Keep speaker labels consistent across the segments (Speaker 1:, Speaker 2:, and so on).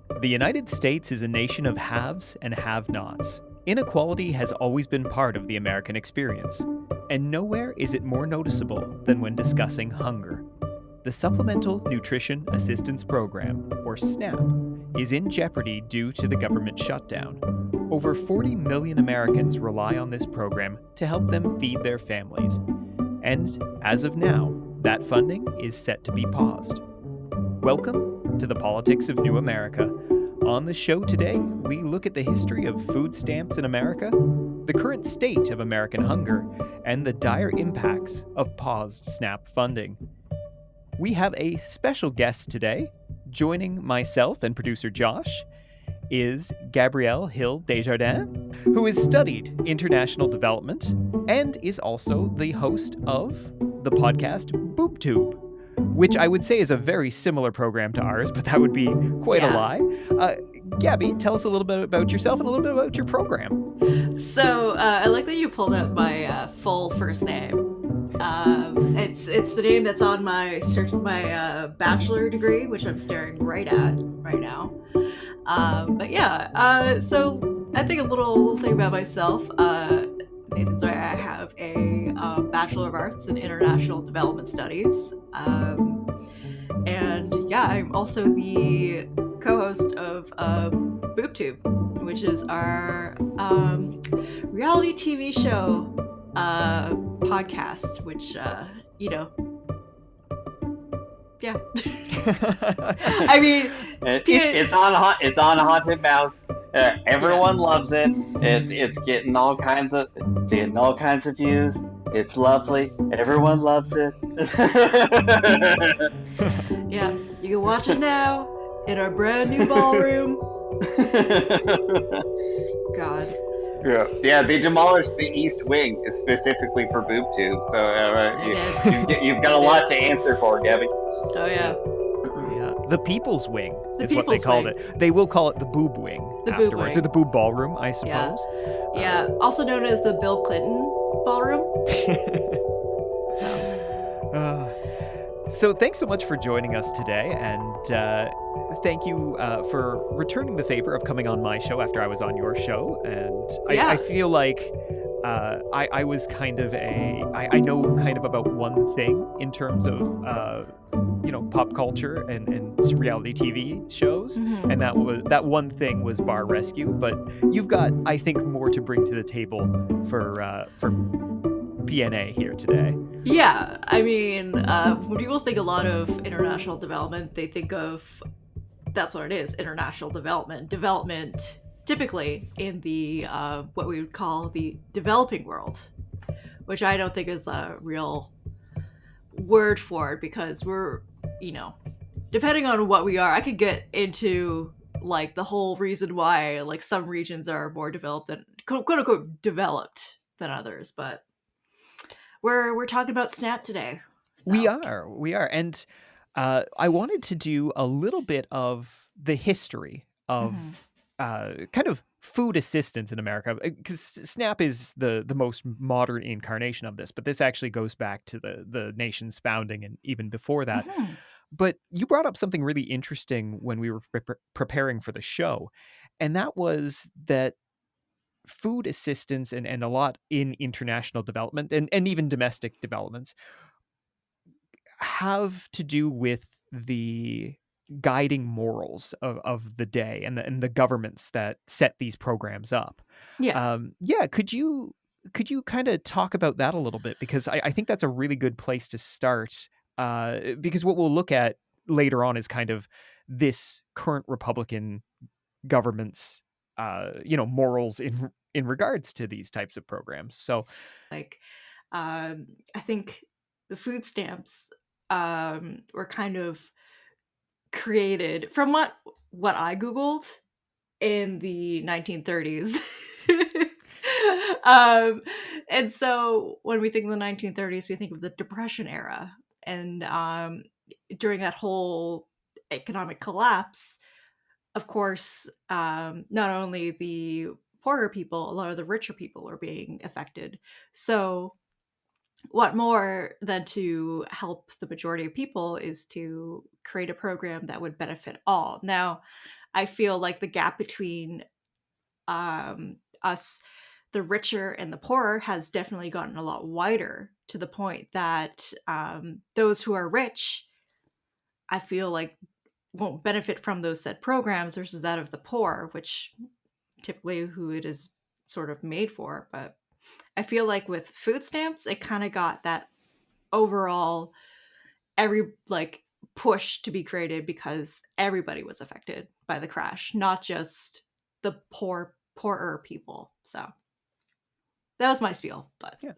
Speaker 1: The United States is a nation of haves and have-nots. Inequality has always been part of the American experience, and nowhere is it more noticeable than when discussing hunger. The Supplemental Nutrition Assistance Program, or SNAP, is in jeopardy due to the government shutdown. Over 40 million Americans rely on this program to help them feed their families. And as of now, that funding is set to be paused. Welcome to the Politics of New America. On the show today, we look at the history of food stamps in America, the current state of American hunger, and the dire impacts of paused SNAP funding. We have a special guest today. Joining myself and producer Josh is Gabrielle Hill-Desjardins, who has studied international development and is also the host of the podcast BoobTube, which I would say is a very similar program to ours, but that would be quite a lie. Gabby, tell us a little bit about yourself and a little bit about your program.
Speaker 2: So I like that you pulled up my full first name. It's the name that's on my bachelor degree, which I'm staring right at right now. But yeah, so I think a little thing about myself. Nathan's right. I have a Bachelor of Arts in International Development Studies. And yeah, I'm also the co-host of BoobTube, which is our reality TV show podcast, which yeah. I mean,
Speaker 3: it's on Haunted Mouse. Everyone loves it. It's getting all kinds of views. It's lovely. Everyone loves it.
Speaker 2: Yeah, you can watch it now in our brand new ballroom. God.
Speaker 3: Yeah, they demolished the East Wing specifically for BoobTube, so you've got a lot to answer for, Gabby.
Speaker 2: Oh yeah.
Speaker 1: Yeah, the People's Wing is what they called it. They will call it the Boob Wing afterwards, or the Boob Ballroom, I suppose.
Speaker 2: Yeah, also known as the Bill Clinton Ballroom.
Speaker 1: So thanks so much for joining us today, and thank you for returning the favor of coming on my show after I was on your show. And I feel like I was kind of I know kind of about one thing in terms of pop culture and reality TV shows, and that one thing was Bar Rescue. But you've got, I think, more to bring to the table for PNA here today.
Speaker 2: Yeah, I mean, when people think a lot of international development, they think of, that's what it is, international development. Development typically in the what we would call the developing world, which I don't think is a real word for it, because we're, depending on what we are, I could get into like the whole reason why like some regions are more developed than quote unquote developed than others, but we're talking about SNAP today. So.
Speaker 1: We are, and I wanted to do a little bit of the history of kind of food assistance in America, because SNAP is the most modern incarnation of this, but this actually goes back to the nation's founding and even before that. But you brought up something really interesting when we were preparing for the show, and that was that food assistance and a lot in international development and even domestic developments have to do with the guiding morals of the day and the governments that set these programs up. Could you kind of talk about that a little bit? Because I think that's a really good place to start, because what we'll look at later on is kind of this current Republican government's morals in regards to these types of programs. So
Speaker 2: I think the food stamps were kind of created from what I Googled in the 1930s. And so when we think of the 1930s, we think of the Depression era. And during that whole economic collapse, of course, not only the poorer people, a lot of the richer people are being affected. So what more than to help the majority of people is to create a program that would benefit all. Now, I feel like the gap between us, the richer and the poorer, has definitely gotten a lot wider, to the point that those who are rich, I feel like, won't benefit from those said programs versus that of the poor, which typically who it is sort of made for. But I feel like with food stamps, it kind of got that overall every like push to be created because everybody was affected by the crash, not just the poorer people. So that was my spiel, but
Speaker 1: Yeah.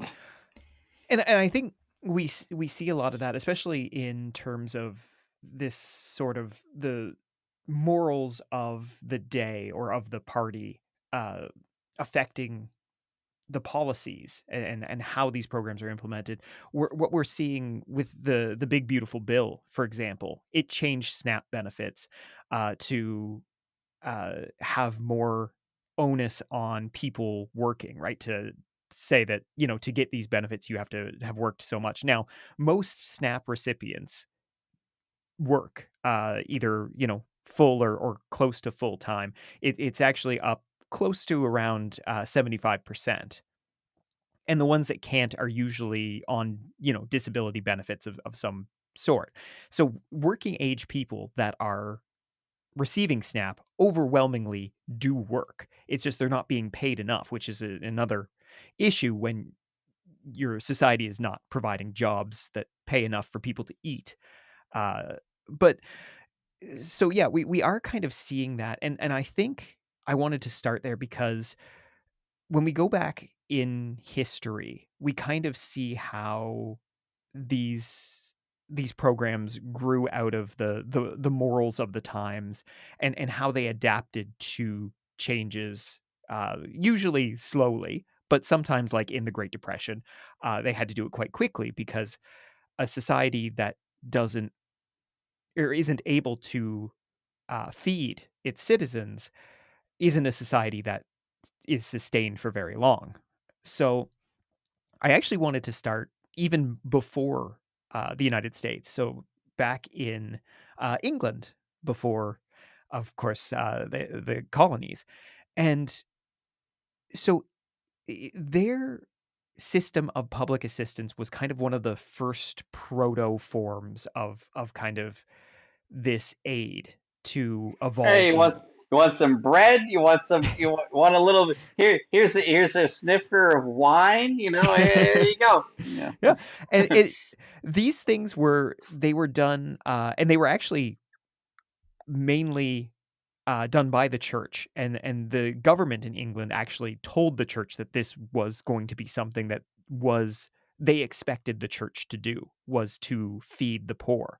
Speaker 1: And I think we see a lot of that, especially in terms of this sort of the morals of the day or of the party, uh, affecting the policies and how these programs are implemented. What we're seeing with the big beautiful bill, for example, it changed SNAP benefits to have more onus on people working, right? To say that, to get these benefits, you have to have worked so much. Now, most SNAP recipients work either, full or close to full time. It's actually up close to around 75%. And the ones that can't are usually on, disability benefits of some sort. So working age people that are receiving SNAP overwhelmingly do work. It's just they're not being paid enough, which is another issue when your society is not providing jobs that pay enough for people to eat. But so yeah, we are kind of seeing that, and I think I wanted to start there because when we go back in history, we kind of see how these programs grew out of the morals of the times and how they adapted to changes, usually slowly, but sometimes, like in the Great Depression, they had to do it quite quickly because a society that doesn't or isn't able to feed its citizens isn't a society that is sustained for very long. So I actually wanted to start even before the United States. So back in England, before, of course, the colonies, and so their system of public assistance was kind of one of the first proto forms of kind of this aid to
Speaker 3: Hey,
Speaker 1: evolve in.
Speaker 3: you want some bread? Want a little here's a snifter of wine. Here you go. Yeah.
Speaker 1: Yeah, and these things were done, and they were actually mainly done by the church, and the government in England actually told the church that this was going to be something that was they expected the church to do, was to feed the poor.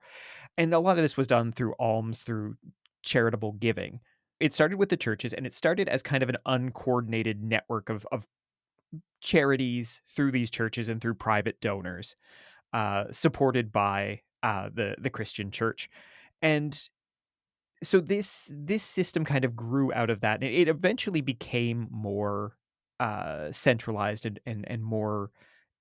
Speaker 1: And a lot of this was done through alms, through charitable giving. It started with the churches, and it started as kind of an uncoordinated network of charities through these churches and through private donors, supported by the Christian church. And so this system kind of grew out of that, and it eventually became more centralized and more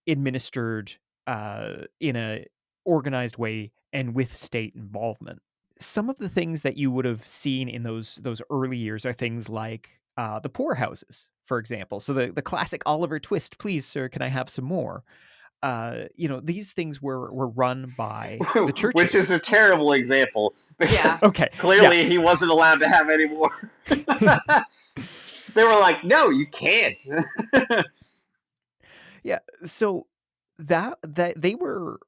Speaker 1: administered in a organized way and with state involvement. Some of the things that you would have seen in those early years are things like the poorhouses, for example. So the classic Oliver Twist, please, sir, can I have some more? These things were run by the
Speaker 3: Which
Speaker 1: churches.
Speaker 3: is a terrible example
Speaker 2: yeah.
Speaker 3: because
Speaker 1: Okay, yeah.
Speaker 3: clearly he wasn't allowed to have any more. They were like, "No, you can't."
Speaker 1: Yeah, so that they were,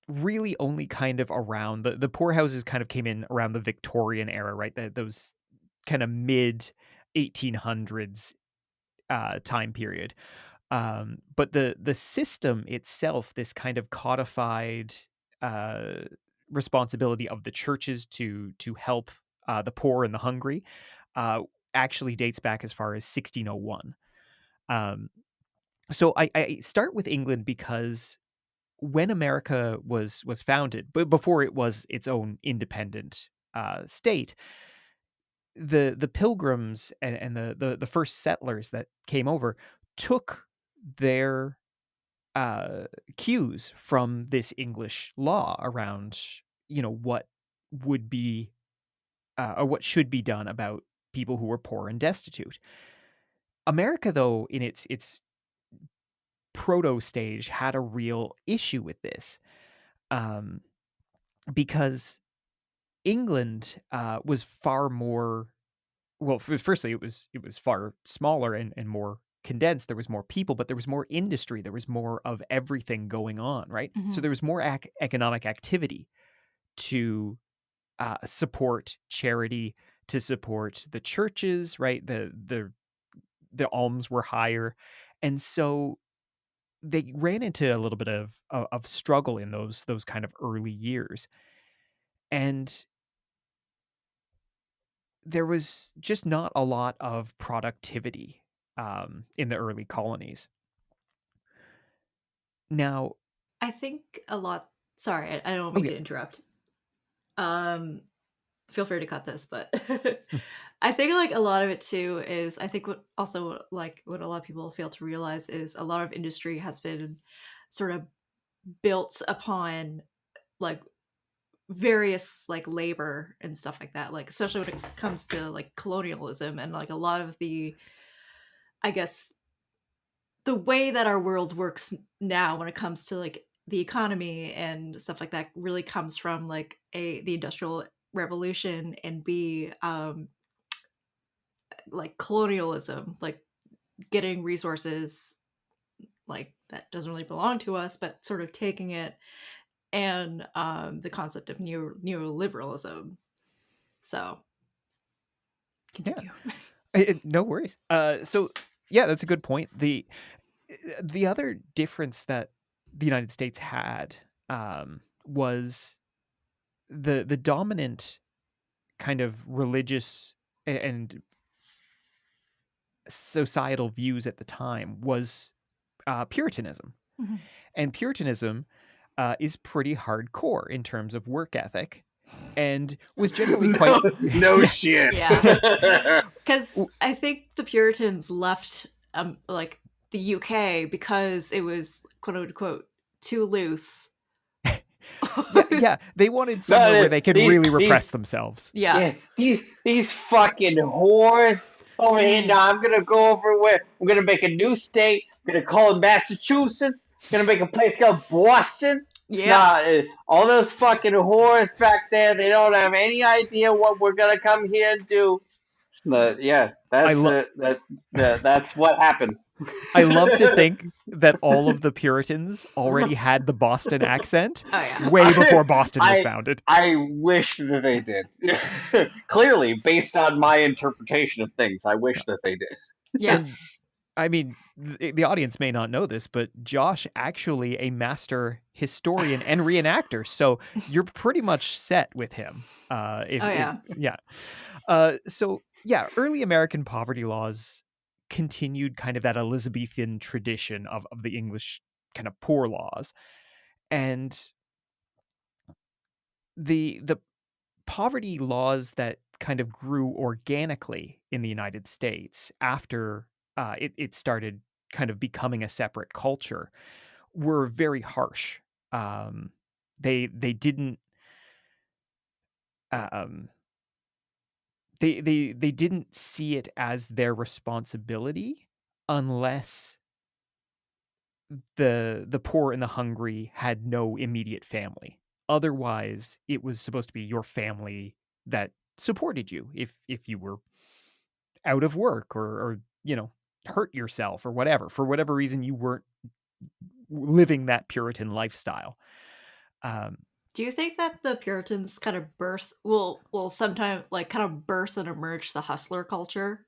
Speaker 1: really only kind of around the poorhouses kind of came in around the Victorian era, right? Those kinda mid-1800s, time period. But the system itself, this kind of codified, uh, responsibility of the churches to help, the poor and the hungry, uh, actually dates back as far as 1601. Um, so I start with England because when America was founded, but before it was its own independent state, the Pilgrims and the first settlers that came over took their uh, cues from this English law around what would be or what should be done about people who were poor and destitute. America, though, in its proto stage, had a real issue with this, um, because England was far more. Well, firstly, it was far smaller and more condensed. There was more people, but there was more industry. There was more of everything going on, right? So
Speaker 2: Mhm.
Speaker 1: there was more economic activity to support charity, to support the churches, right? The alms were higher, and so they ran into a little bit of struggle in those kind of early years, and there was just not a lot of productivity in the early colonies. Now,
Speaker 2: I think a lot. Sorry, I don't
Speaker 1: oh
Speaker 2: mean
Speaker 1: yeah,
Speaker 2: to interrupt. Um, Feel free to cut this, but I think like a lot of it too is I think what also like what a lot of people fail to realize is a lot of industry has been sort of built upon like various like labor and stuff like that, like especially when it comes to like colonialism and like a lot of the, I guess, the way that our world works now when it comes to like the economy and stuff like that really comes from like the industrial revolution and b like colonialism, like getting resources like that doesn't really belong to us but sort of taking it, and the concept of neoliberalism. So
Speaker 1: yeah,
Speaker 2: continue.
Speaker 1: no worries. So yeah, that's a good point. The other difference that the United States had was the dominant kind of religious and societal views at the time was Puritanism.
Speaker 2: Mhm.
Speaker 1: And Puritanism is pretty hardcore in terms of work ethic and was generally quite.
Speaker 3: No, no
Speaker 1: Yeah.
Speaker 3: shit.
Speaker 2: Yeah, because I think the Puritans left like the UK because it was quote unquote too loose.
Speaker 1: Yeah, yeah, they wanted somewhere
Speaker 3: No,
Speaker 1: where they could
Speaker 3: these
Speaker 1: really
Speaker 3: these
Speaker 1: repress themselves.
Speaker 2: Yeah.
Speaker 3: yeah, these fucking whores over here.
Speaker 2: Mm.
Speaker 3: Now I'm gonna go over where I'm gonna make a new state. I'm gonna call it Massachusetts. Gonna make a place called Boston.
Speaker 2: Yep.
Speaker 3: Nah, all those fucking whores back there. They don't have any idea what we're gonna come here and do. Yeah,
Speaker 1: I love
Speaker 3: that's what happened.
Speaker 1: I love to think that all of the Puritans already had the Boston accent
Speaker 2: Oh yeah.
Speaker 1: way before Boston was
Speaker 3: I
Speaker 1: founded.
Speaker 3: I wish that they did. Clearly, based on my interpretation of things, I wish that they did.
Speaker 2: Yeah.
Speaker 1: And I mean, the audience may not know this, but Josh actually a master historian and reenactor, so you're pretty much set with him.
Speaker 2: Oh
Speaker 1: If
Speaker 2: yeah.
Speaker 1: yeah, so yeah, early American poverty laws continued kind of that Elizabethan tradition of the English kind of poor laws, and the poverty laws that kind of grew organically in the United States after it started kind of becoming a separate culture were very harsh. Um, they didn't um, they didn't see it as their responsibility unless the poor and the hungry had no immediate family. Otherwise, it was supposed to be your family that supported you if you were out of work or hurt yourself or whatever. For whatever reason, you weren't living that Puritan lifestyle. Um,
Speaker 2: Do you think that the Puritans kind of will sometime like kind of birth and emerge the hustler culture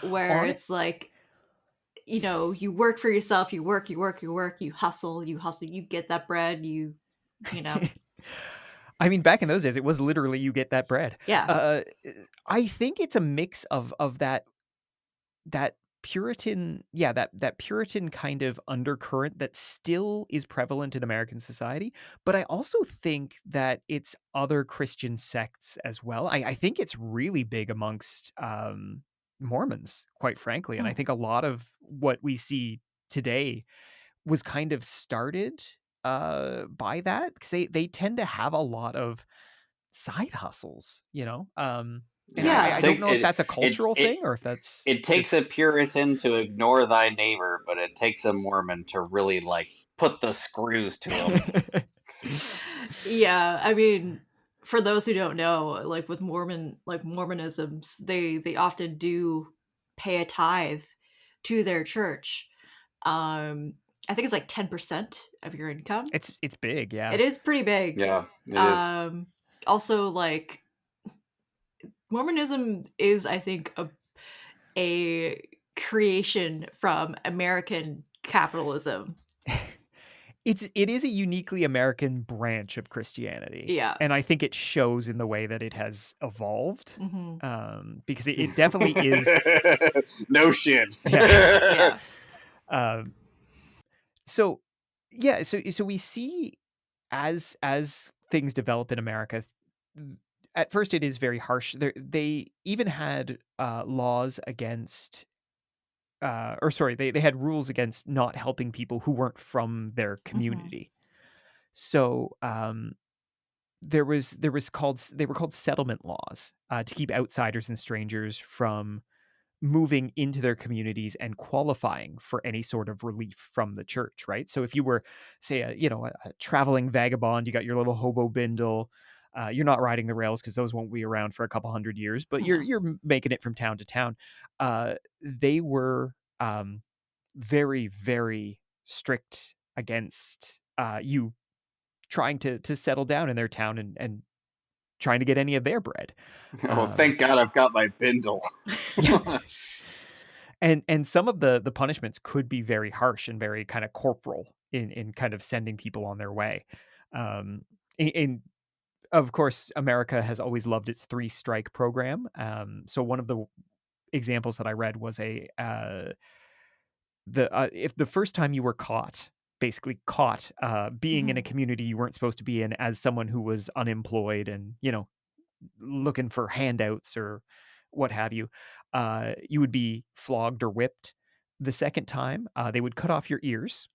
Speaker 2: where
Speaker 1: on it,
Speaker 2: it's like, you know, you work for yourself, you work, you work, you work, you hustle, you get that bread, you know.
Speaker 1: I mean, back in those days, it was literally you get that bread.
Speaker 2: Yeah.
Speaker 1: Uh, I think it's a mix of that Puritan, yeah, that Puritan kind of undercurrent that still is prevalent in American society, but I also think that it's other Christian sects as well. I think it's really big amongst Mormons, quite frankly, and I
Speaker 2: Mm.
Speaker 1: think a lot of what we see today was kind of started by that because they tend to have a lot of side hustles, and
Speaker 3: Yeah,
Speaker 2: Yeah.
Speaker 1: I don't know if that's a
Speaker 3: it
Speaker 1: cultural
Speaker 3: it
Speaker 1: thing or if that's
Speaker 3: it takes
Speaker 1: just
Speaker 3: a Puritan to ignore thy neighbor, but it takes a Mormon to really like put the screws to him.
Speaker 2: Yeah, I mean, for those who don't know, like with Mormonisms, they often do pay a tithe to their church. Um, I think it's like 10% of your income.
Speaker 1: it's big, yeah.
Speaker 2: It is pretty big.
Speaker 3: Yeah, it is.
Speaker 2: Um, Also, like Mormonism is, I think, a creation from American capitalism.
Speaker 1: It is a uniquely American branch of Christianity,
Speaker 2: Yeah.
Speaker 1: and I think it shows in the way that it has evolved,
Speaker 2: Hmm.
Speaker 1: because it definitely is.
Speaker 3: No shit.
Speaker 1: Yeah.
Speaker 2: Yeah.
Speaker 1: Um, so yeah, so we see as things develop in America, th at first it is very harsh. They even had, laws against, or sorry, they had rules against not helping people who weren't from their
Speaker 2: Hmm.
Speaker 1: community. So, they were called settlement laws, to keep outsiders and strangers from moving into their communities and qualifying for any sort of relief from the church, right? So if you were, say, a traveling vagabond, you got your little hobo bindle, you're not riding the rails because those won't be around for a couple hundred years, but you're
Speaker 2: Yeah.
Speaker 1: making it from town to town. They were, very, very strict against, you trying to settle down in their town and trying to get any of their bread.
Speaker 3: Oh,
Speaker 1: Um,
Speaker 3: thank God I've got my bindle.
Speaker 1: yeah, and some of the punishments could be very harsh and very kind of corporal in kind of sending people on their way. And of course, America has always loved its three-strike program. So one of the examples that I read was if the first time you were caught, basically caught, being in a
Speaker 2: Hmm.
Speaker 1: community you weren't supposed to be in as someone who was unemployed and, looking for handouts or what have you, you would be flogged or whipped. The second time, they would cut off your ears,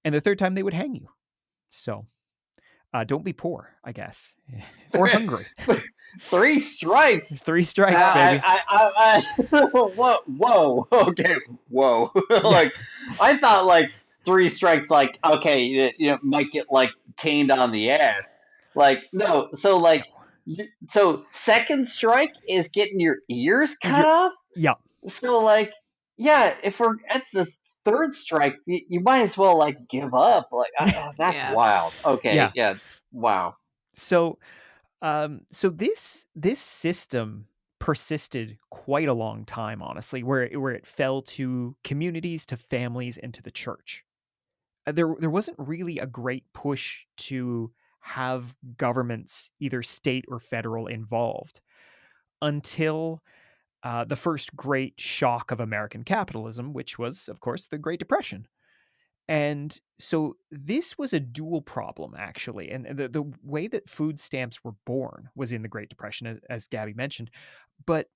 Speaker 1: and the third time they would hang you. So, don't be poor, I guess, or hungry.
Speaker 3: 3 strikes.
Speaker 1: 3 strikes,
Speaker 2: Wow.
Speaker 1: baby.
Speaker 3: Whoa, okay, whoa.
Speaker 1: Yeah.
Speaker 3: Like, I thought like 3 strikes, like okay, might get like caned on the ass. Like, no, so
Speaker 1: No.
Speaker 3: like, so second strike is getting your ears cut
Speaker 1: You're
Speaker 3: off.
Speaker 1: Yeah.
Speaker 3: So like, yeah, if we're at the third strike, you might as well like give up. Like, that's
Speaker 2: Yeah.
Speaker 3: wild. Okay,
Speaker 1: Yeah.
Speaker 3: yeah, wow.
Speaker 1: So, so this system persisted quite a long time, honestly, where it fell to communities, to families, and to the church. There wasn't really a great push to have governments, either state or federal, involved until, the first great shock of American capitalism, which was, of course, the Great Depression. And so this was a dual problem, actually. And the way that food stamps were born was in the Great Depression, as Gabby mentioned. But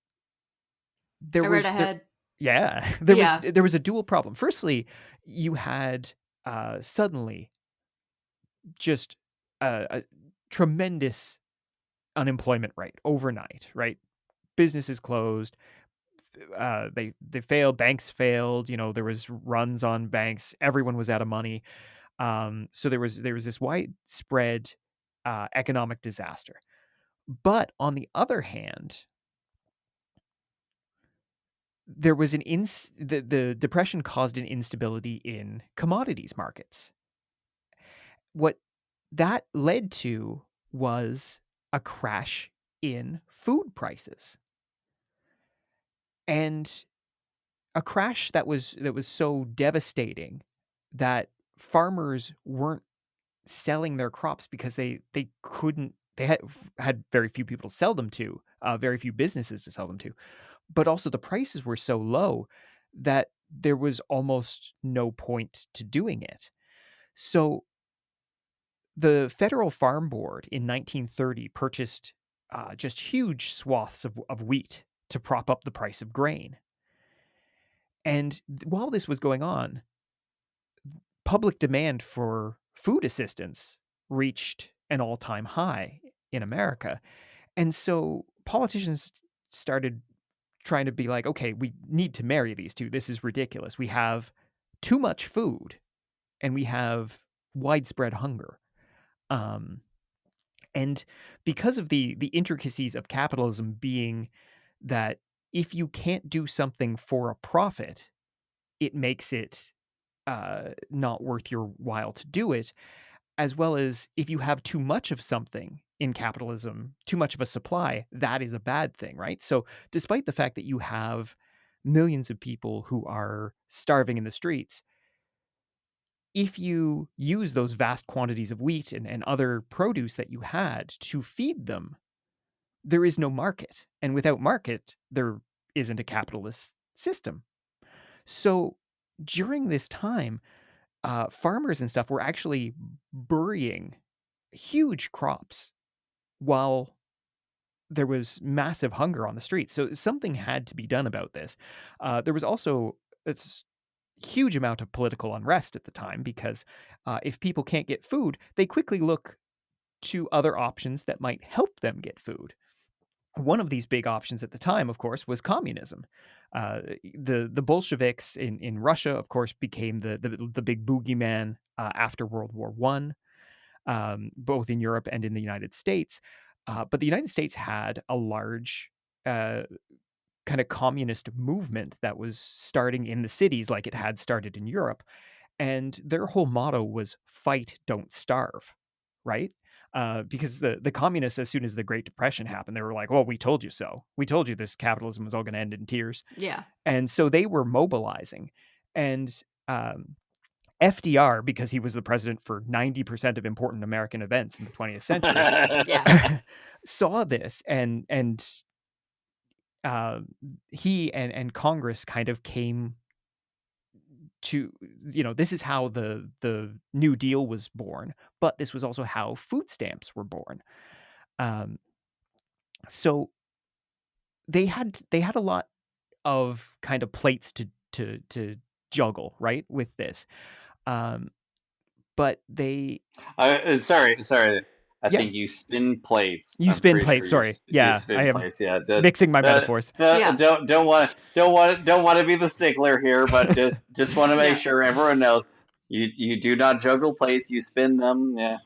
Speaker 1: there
Speaker 2: I read
Speaker 1: was there,
Speaker 2: ahead.
Speaker 1: yeah,
Speaker 2: Yeah.
Speaker 1: there was a dual problem. Firstly, you had, suddenly just a tremendous unemployment rate overnight, right? Businesses closed, they failed, banks failed, there was runs on banks, everyone was out of money. So there was this widespread, economic disaster. But on the other hand, there was the depression caused an instability in commodities markets. What that led to was a crash in food prices, and a crash that was so devastating that farmers weren't selling their crops because they couldn't they had very few people to sell them to, very few businesses to sell them to, but also the prices were so low that there was almost no point to doing it. So the Federal Farm Board in 1930 purchased, just huge swaths of wheat to prop up the price of grain. And while this was going on, public demand for food assistance reached an all-time high in America. And so politicians started trying to be like, okay, we need to marry these two. This is ridiculous. We have too much food and we have widespread hunger. Um, and because of the intricacies of capitalism being that if you can't do something for a profit, it makes it not worth your while to do it, as well as if you have too much of something in capitalism, too much of a supply, that is a bad thing, right? So, despite the fact that you have millions of people who are starving in the streets, if you use those vast quantities of wheat and other produce that you had to feed them, there is no market. And without market, there isn't a capitalist system. So, during this time, farmers and stuff were actually burying huge crops while there was massive hunger on the streets. So something had to be done about this. There was also a huge amount of political unrest at the time because if people can't get food, they quickly look to other options that might help them get food. One of these big options at the time, of course, was communism. The Bolsheviks in Russia, of course, became the big boogeyman after World War One, both in Europe and in the United States. But the United States had a large uh, kind of communist movement that was starting in the cities, like it had started in Europe, and their whole motto was "Fight, don't starve," right? Because the communists, as soon as the Great Depression happened, they were like, "Well, we told you so. We told you this capitalism was all going to end in tears."
Speaker 2: Yeah.
Speaker 1: And so they were mobilizing, and FDR, because he was the president for 90% of important American events in the 20th century,
Speaker 2: Yeah.
Speaker 1: saw this and uh, he and Congress kind of came to, this is how the New Deal was born, but this was also how food stamps were born. Um, so they had a lot of kind of plates to juggle, right, with this. Um, but they
Speaker 3: Sorry. I
Speaker 1: yeah,
Speaker 3: think you spin plates.
Speaker 1: you
Speaker 3: I'm
Speaker 1: spin
Speaker 3: pretty
Speaker 1: plates,
Speaker 3: sure
Speaker 1: sorry.
Speaker 3: you
Speaker 1: Yeah, I
Speaker 3: spin
Speaker 1: am
Speaker 3: plates. Yeah,
Speaker 1: mixing my metaphors.
Speaker 2: Yeah.
Speaker 3: don't want to be the stickler here, but just want to make
Speaker 2: Yeah.
Speaker 3: sure everyone knows you do not juggle plates. You spin them. Yeah.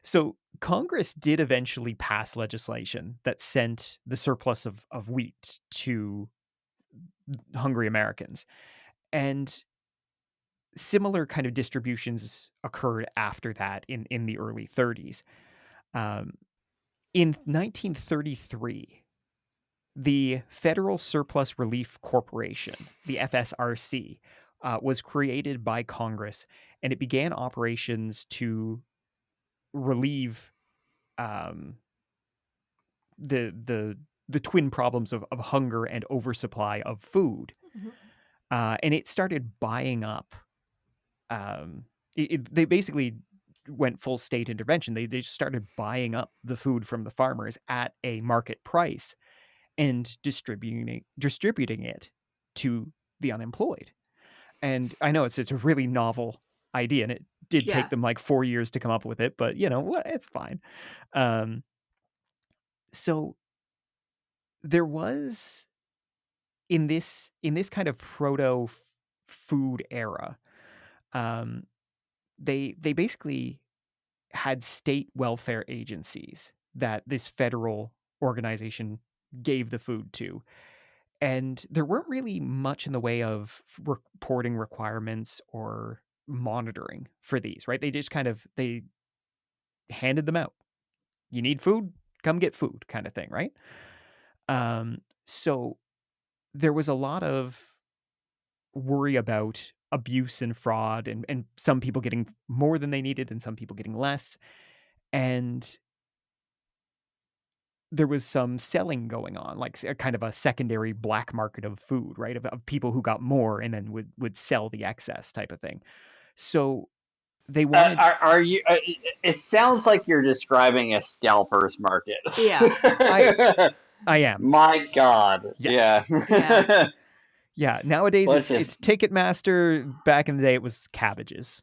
Speaker 1: So Congress did eventually pass legislation that sent the surplus of wheat to hungry Americans. And similar kind of distributions occurred after that in the early 30s. Um, in 1933, the Federal Surplus Relief Corporation, the FSRC, was created by Congress, and it began operations to relieve um, the twin problems of hunger and oversupply of food.
Speaker 2: Mhm.
Speaker 1: And it started buying up. They basically went full state intervention. They just started buying up the food from the farmers at a market price and distributing it to the unemployed. And I know it's a really novel idea, and it did
Speaker 2: Yeah.
Speaker 1: take them like 4 years to come up with it, but what, it's fine. Um, so there was in this kind of proto food era, um, they basically had state welfare agencies that this federal organization gave the food to. And there weren't really much in the way of reporting requirements or monitoring for these, right? They just kind of they handed them out. You need food? Come get food kind of thing, right? So there was a lot of worry about abuse and fraud and some people getting more than they needed and some people getting less. And there was some selling going on, like a kind of a secondary black market of food, right? Of people who got more and then would sell the excess type of thing. So they wanted
Speaker 3: Are you? It sounds like you're describing a scalper's market.
Speaker 2: Yeah.
Speaker 1: I I am.
Speaker 3: My God.
Speaker 1: Yes.
Speaker 3: Yeah.
Speaker 2: Yeah.
Speaker 1: Yeah, nowadays
Speaker 3: What's
Speaker 1: it's
Speaker 3: it?
Speaker 1: Ticketmaster. Back in the day it was cabbages.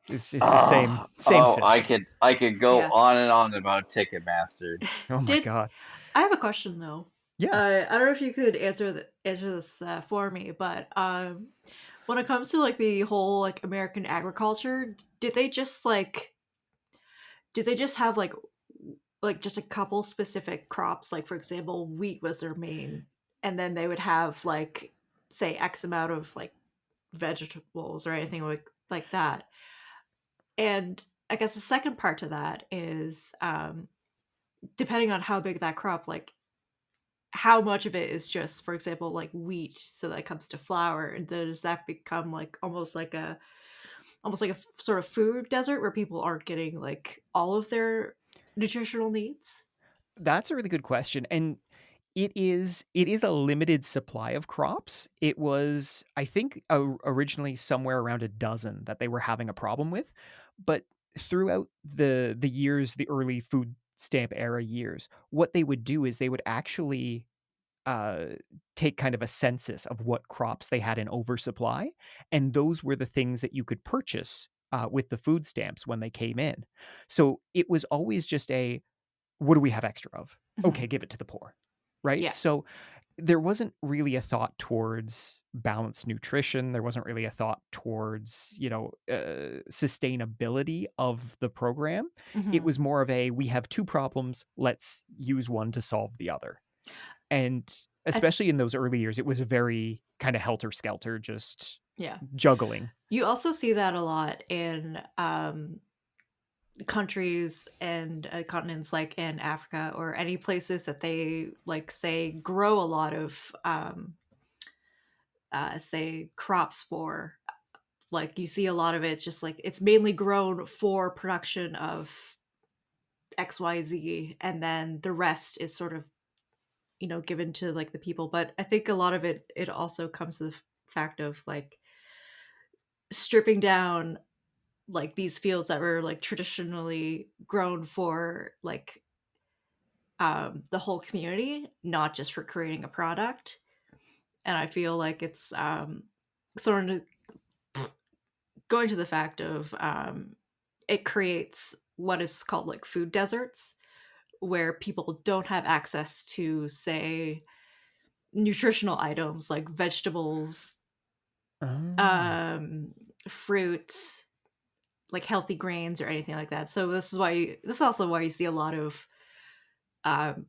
Speaker 1: It's the same system.
Speaker 3: I could go
Speaker 2: Yeah.
Speaker 3: on and on about Ticketmaster.
Speaker 1: Oh my
Speaker 2: Did
Speaker 1: god.
Speaker 2: I have a question though?
Speaker 1: Yeah.
Speaker 2: I don't know if you could answer this for me, but when it comes to like the whole like American agriculture, did they just like did they just have like just a couple specific crops? Like for example, wheat was their main, and then they would have like say X amount of like vegetables or anything like that. And I guess the second part to that is depending on how big that crop like how much of it is just for example like wheat so that it comes to flour and does that become like almost like a sort of food desert where people aren't getting like all of their nutritional needs.
Speaker 1: That's a really good question, and it is a limited supply of crops. It was, I think, originally somewhere around a dozen that they were having a problem with, but throughout the years, the early food stamp era years, what they would do is they would actually uh, take kind of a census of what crops they had in oversupply, and those were the things that you could purchase with the food stamps when they came in. So it was always just a, what do we have extra of?
Speaker 2: Mhm.
Speaker 1: Okay, give it to the poor, right?
Speaker 2: Yeah.
Speaker 1: So there wasn't really a thought towards balanced nutrition. There wasn't really a thought towards, sustainability of the program. It
Speaker 2: Hmm.
Speaker 1: was more of a, we have two problems, let's use one to solve the other. And
Speaker 2: I,
Speaker 1: especially in those early years, it was very kind of helter skelter, just
Speaker 2: yeah.
Speaker 1: juggling.
Speaker 2: You also see that a lot in countries and continents like in Africa or any places that they like say grow a lot of say crops for like you see a lot of it just like it's mainly grown for production of XYZ and then the rest is sort of given to like the people, but I think a lot of it also comes to the fact of like stripping down like these fields that were like traditionally grown for like the whole community, not just for creating a product. And I feel like it's sort of going to the fact of it creates what is called like food deserts, where people don't have access to, say, nutritional items like vegetables,
Speaker 1: Oh.
Speaker 2: um, fruits, like healthy grains or anything like that. So this is also why you see a lot of um,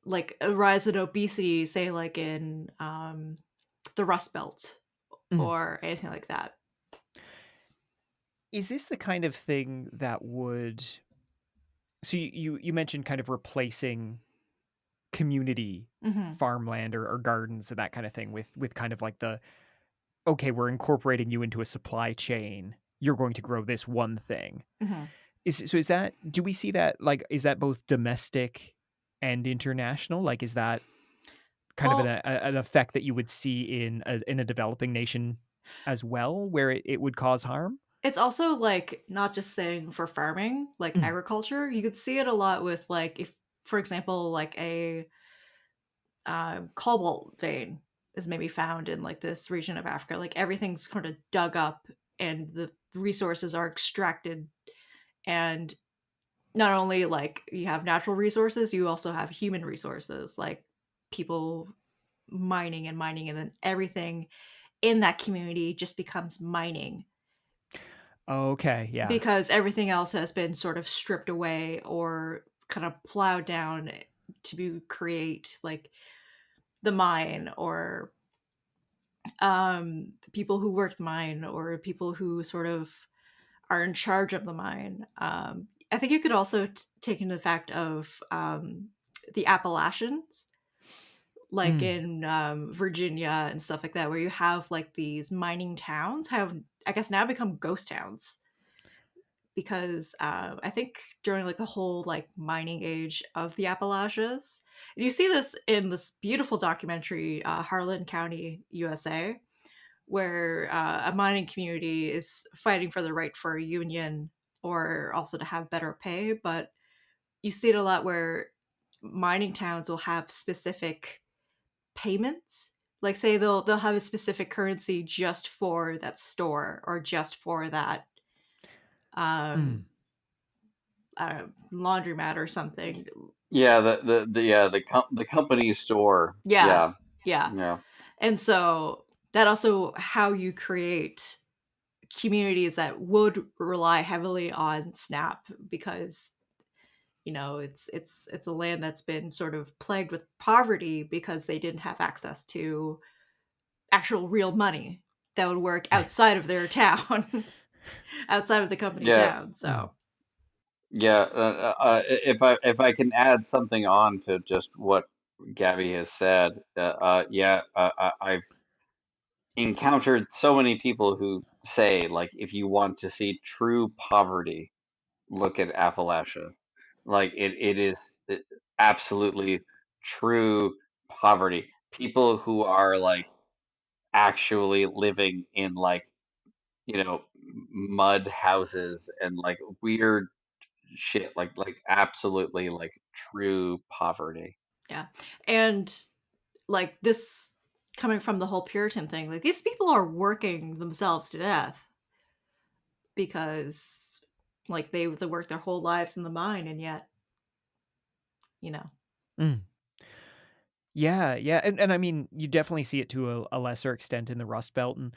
Speaker 2: like a rise in obesity, say like in the Rust Belt
Speaker 1: Mhm.
Speaker 2: or anything like that.
Speaker 1: Is this the kind of thing that would, so you mentioned kind of replacing community
Speaker 2: Hmm.
Speaker 1: farmland or gardens and that kind of thing with kind of like the, okay, we're incorporating you into a supply chain. You're going to grow this one thing.
Speaker 2: Hmm.
Speaker 1: Is that, do we see that, like, is that both domestic and international? Like, is that kind of
Speaker 2: Well,
Speaker 1: an effect that you would see in a developing nation as well, where it would cause harm?
Speaker 2: it's also like not just saying for farming, like
Speaker 1: Mm,
Speaker 2: agriculture. You could see it a lot with like if, for example, like a cobalt vein is maybe found in like this region of Africa. Like everything's kind of dug up and the resources are extracted. And not only like you have natural resources, you also have human resources, like people mining and mining, and then everything in that community just becomes mining
Speaker 1: okay, yeah.
Speaker 2: because everything else has been sort of stripped away or kind of plowed down to create like the mine or the people who work the mine or people who sort of are in charge of the mine. I think you could also take into the fact of the Appalachians, like
Speaker 1: Mm.
Speaker 2: in Virginia and stuff like that, where you have like these mining towns have, I guess, now become ghost towns because I think during like the whole like mining age of the Appalachians, and you see this in this beautiful documentary, Harlan County, USA, where a mining community is fighting for the right for a union or also to have better pay. But you see it a lot where mining towns will have specific payments Like, say they'll have a specific currency just for that store or just for that um
Speaker 1: Mm.
Speaker 2: laundromat or something.
Speaker 3: Yeah, the company store.
Speaker 2: Yeah,
Speaker 3: Yeah,
Speaker 2: yeah.
Speaker 3: yeah,
Speaker 2: And so that also how you create communities that would rely heavily on SNAP because it's a land that's been sort of plagued with poverty because they didn't have access to actual real money that would work outside of their town, outside of the company
Speaker 3: yeah,
Speaker 2: town.
Speaker 1: Mm.
Speaker 2: So
Speaker 3: yeah. If I can add something on to just what Gabby has said, yeah, I've encountered so many people who say, like, if you want to see true poverty, look at Appalachia. Like it is absolutely true poverty. People who are like actually living in like, mud houses and like weird shit, like absolutely like true poverty.
Speaker 2: yeah, and like this coming from the whole Puritan thing, like these people are working themselves to death because like they work their whole lives in the mine, and yet you know
Speaker 1: Mm. Yeah, yeah, and I mean, you definitely see it to a lesser extent in the Rust Belt, and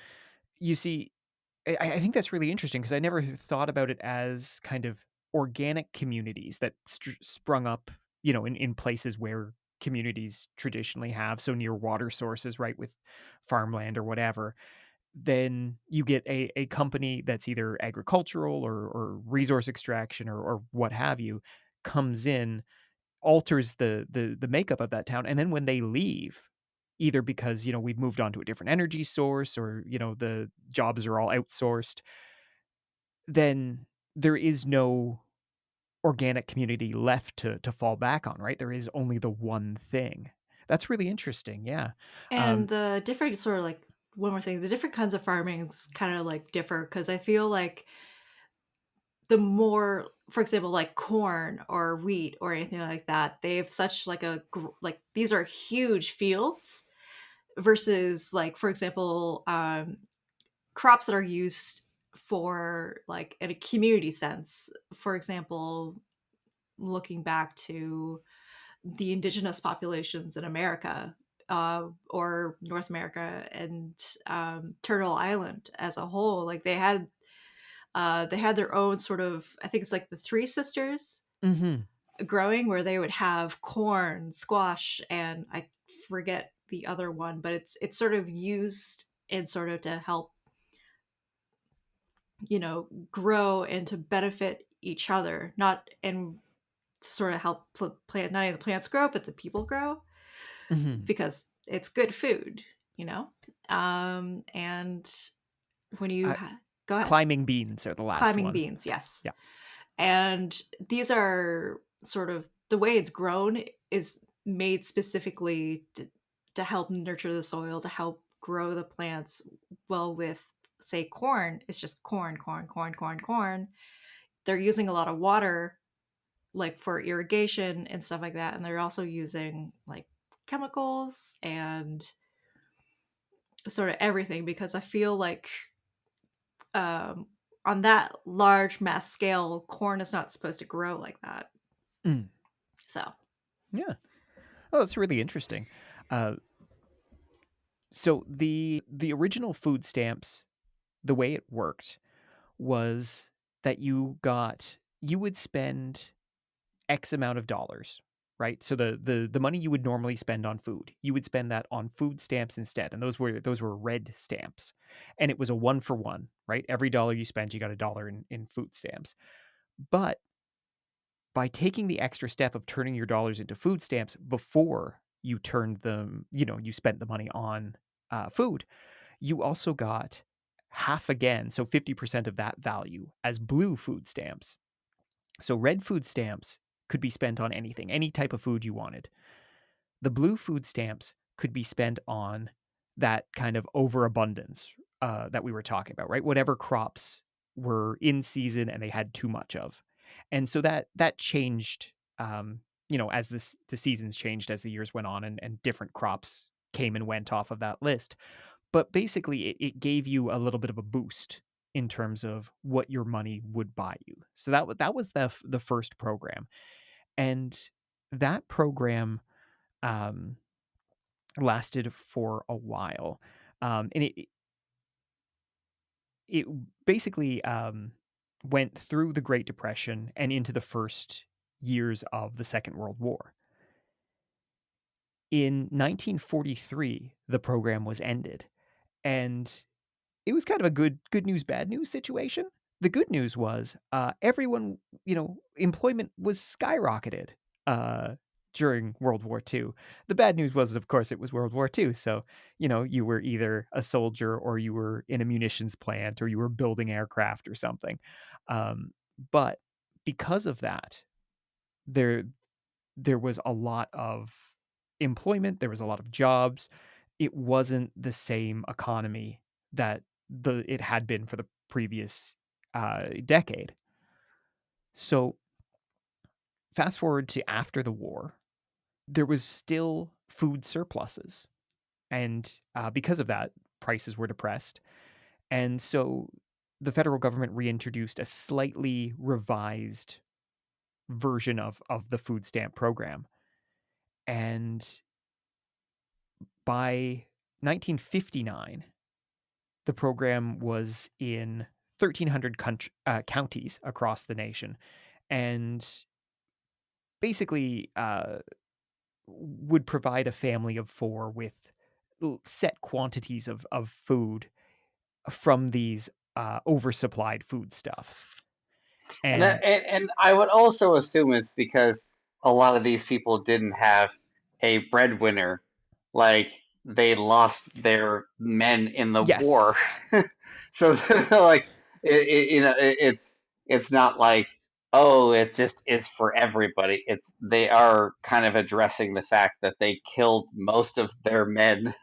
Speaker 1: you see, I think that's really interesting because I never thought about it as kind of organic communities that sprung up, in places where communities traditionally have, so near water sources, right, with farmland or whatever. Then you get a company that's either agricultural or resource extraction or what have you, comes in, alters the makeup of that town, and then when they leave, either because, we've moved on to a different energy source or, the jobs are all outsourced, then there is no organic community left to fall back on, right? There is only the one thing. That's really interesting, yeah.
Speaker 2: and
Speaker 1: Um
Speaker 2: the different sort of like one more thing, the different kinds of farmings kind of like differ because I feel like the more, for example, like corn or wheat or anything like that, they have such like like these are huge fields versus like, for example, crops that are used for like in a community sense. For example, looking back to the indigenous populations in America, or North America and Turtle Island as a whole, like they had their own sort of, I think it's like the Three Sisters
Speaker 1: mhm,
Speaker 2: growing, where they would have corn, squash, and I forget the other one, but it's sort of used in sort of to help grow and to benefit each other, not and to sort of help plant, not only the plants grow but the people grow
Speaker 1: mhm.
Speaker 2: because it's good food, and when you
Speaker 1: Uh,
Speaker 2: go ahead.
Speaker 1: Climbing beans are the last
Speaker 2: Climbing
Speaker 1: one.
Speaker 2: beans, yes.
Speaker 1: Yeah.
Speaker 2: And these are sort of the way it's grown is made specifically to help nurture the soil, to help grow the plants. Well, with say corn, it's just corn, corn, corn, corn, corn. They're using a lot of water, like for irrigation and stuff like that, and they're also using like chemicals and sort of everything because I feel like um, on that large mass scale, corn is not supposed to grow like that.
Speaker 1: Mm,
Speaker 2: So
Speaker 1: yeah. Oh, that's really interesting. Uh, so the original food stamps, the way it worked was that you would spend X amount of dollars, right? So the money you would normally spend on food, you would spend that on food stamps instead, and those were red stamps, and it was a one for one, right? Every dollar you spent, you got a dollar in food stamps. But by taking the extra step of turning your dollars into food stamps before you turned them, you spent the money on food, you also got half again, so 50% of that value as blue food stamps. So red food stamps could be spent on anything, any type of food you wanted. The blue food stamps could be spent on that kind of overabundance that we were talking about, right? Whatever crops were in season and they had too much of, and so that changed, as the seasons changed as the years went on, and different crops came and went off of that list. But basically, it gave you a little bit of a boost in terms of what your money would buy you. So that was the first program, and that program um, lasted for a while, and it basically went through the Great Depression and into the first years of the Second World War. In 1943, the program was ended, and it was kind of a good news, bad news situation. The good news was, everyone, employment was skyrocketed, uh, during World War II. The bad news was, of course, it was World War II, so, you were either a soldier or you were in a munitions plant or you were building aircraft or something. But because of that, there there was a lot of employment, there was a lot of jobs. It wasn't the same economy that it had been for the previous, decade. So, fast forward to after the war, there was still food surpluses, and, because of that, prices were depressed, and so the federal government reintroduced a slightly revised version of the food stamp program, and by 1959, the program was in 1,300 counties across the nation, and basically would provide a family of four with set quantities of food from these oversupplied foodstuffs. And
Speaker 3: And I would also assume it's because a lot of these people didn't have a breadwinner, like they lost their men in the war.
Speaker 1: yes,
Speaker 3: So like it's not like, oh, it just is for everybody. It's they are kind of addressing the fact that they killed most of their men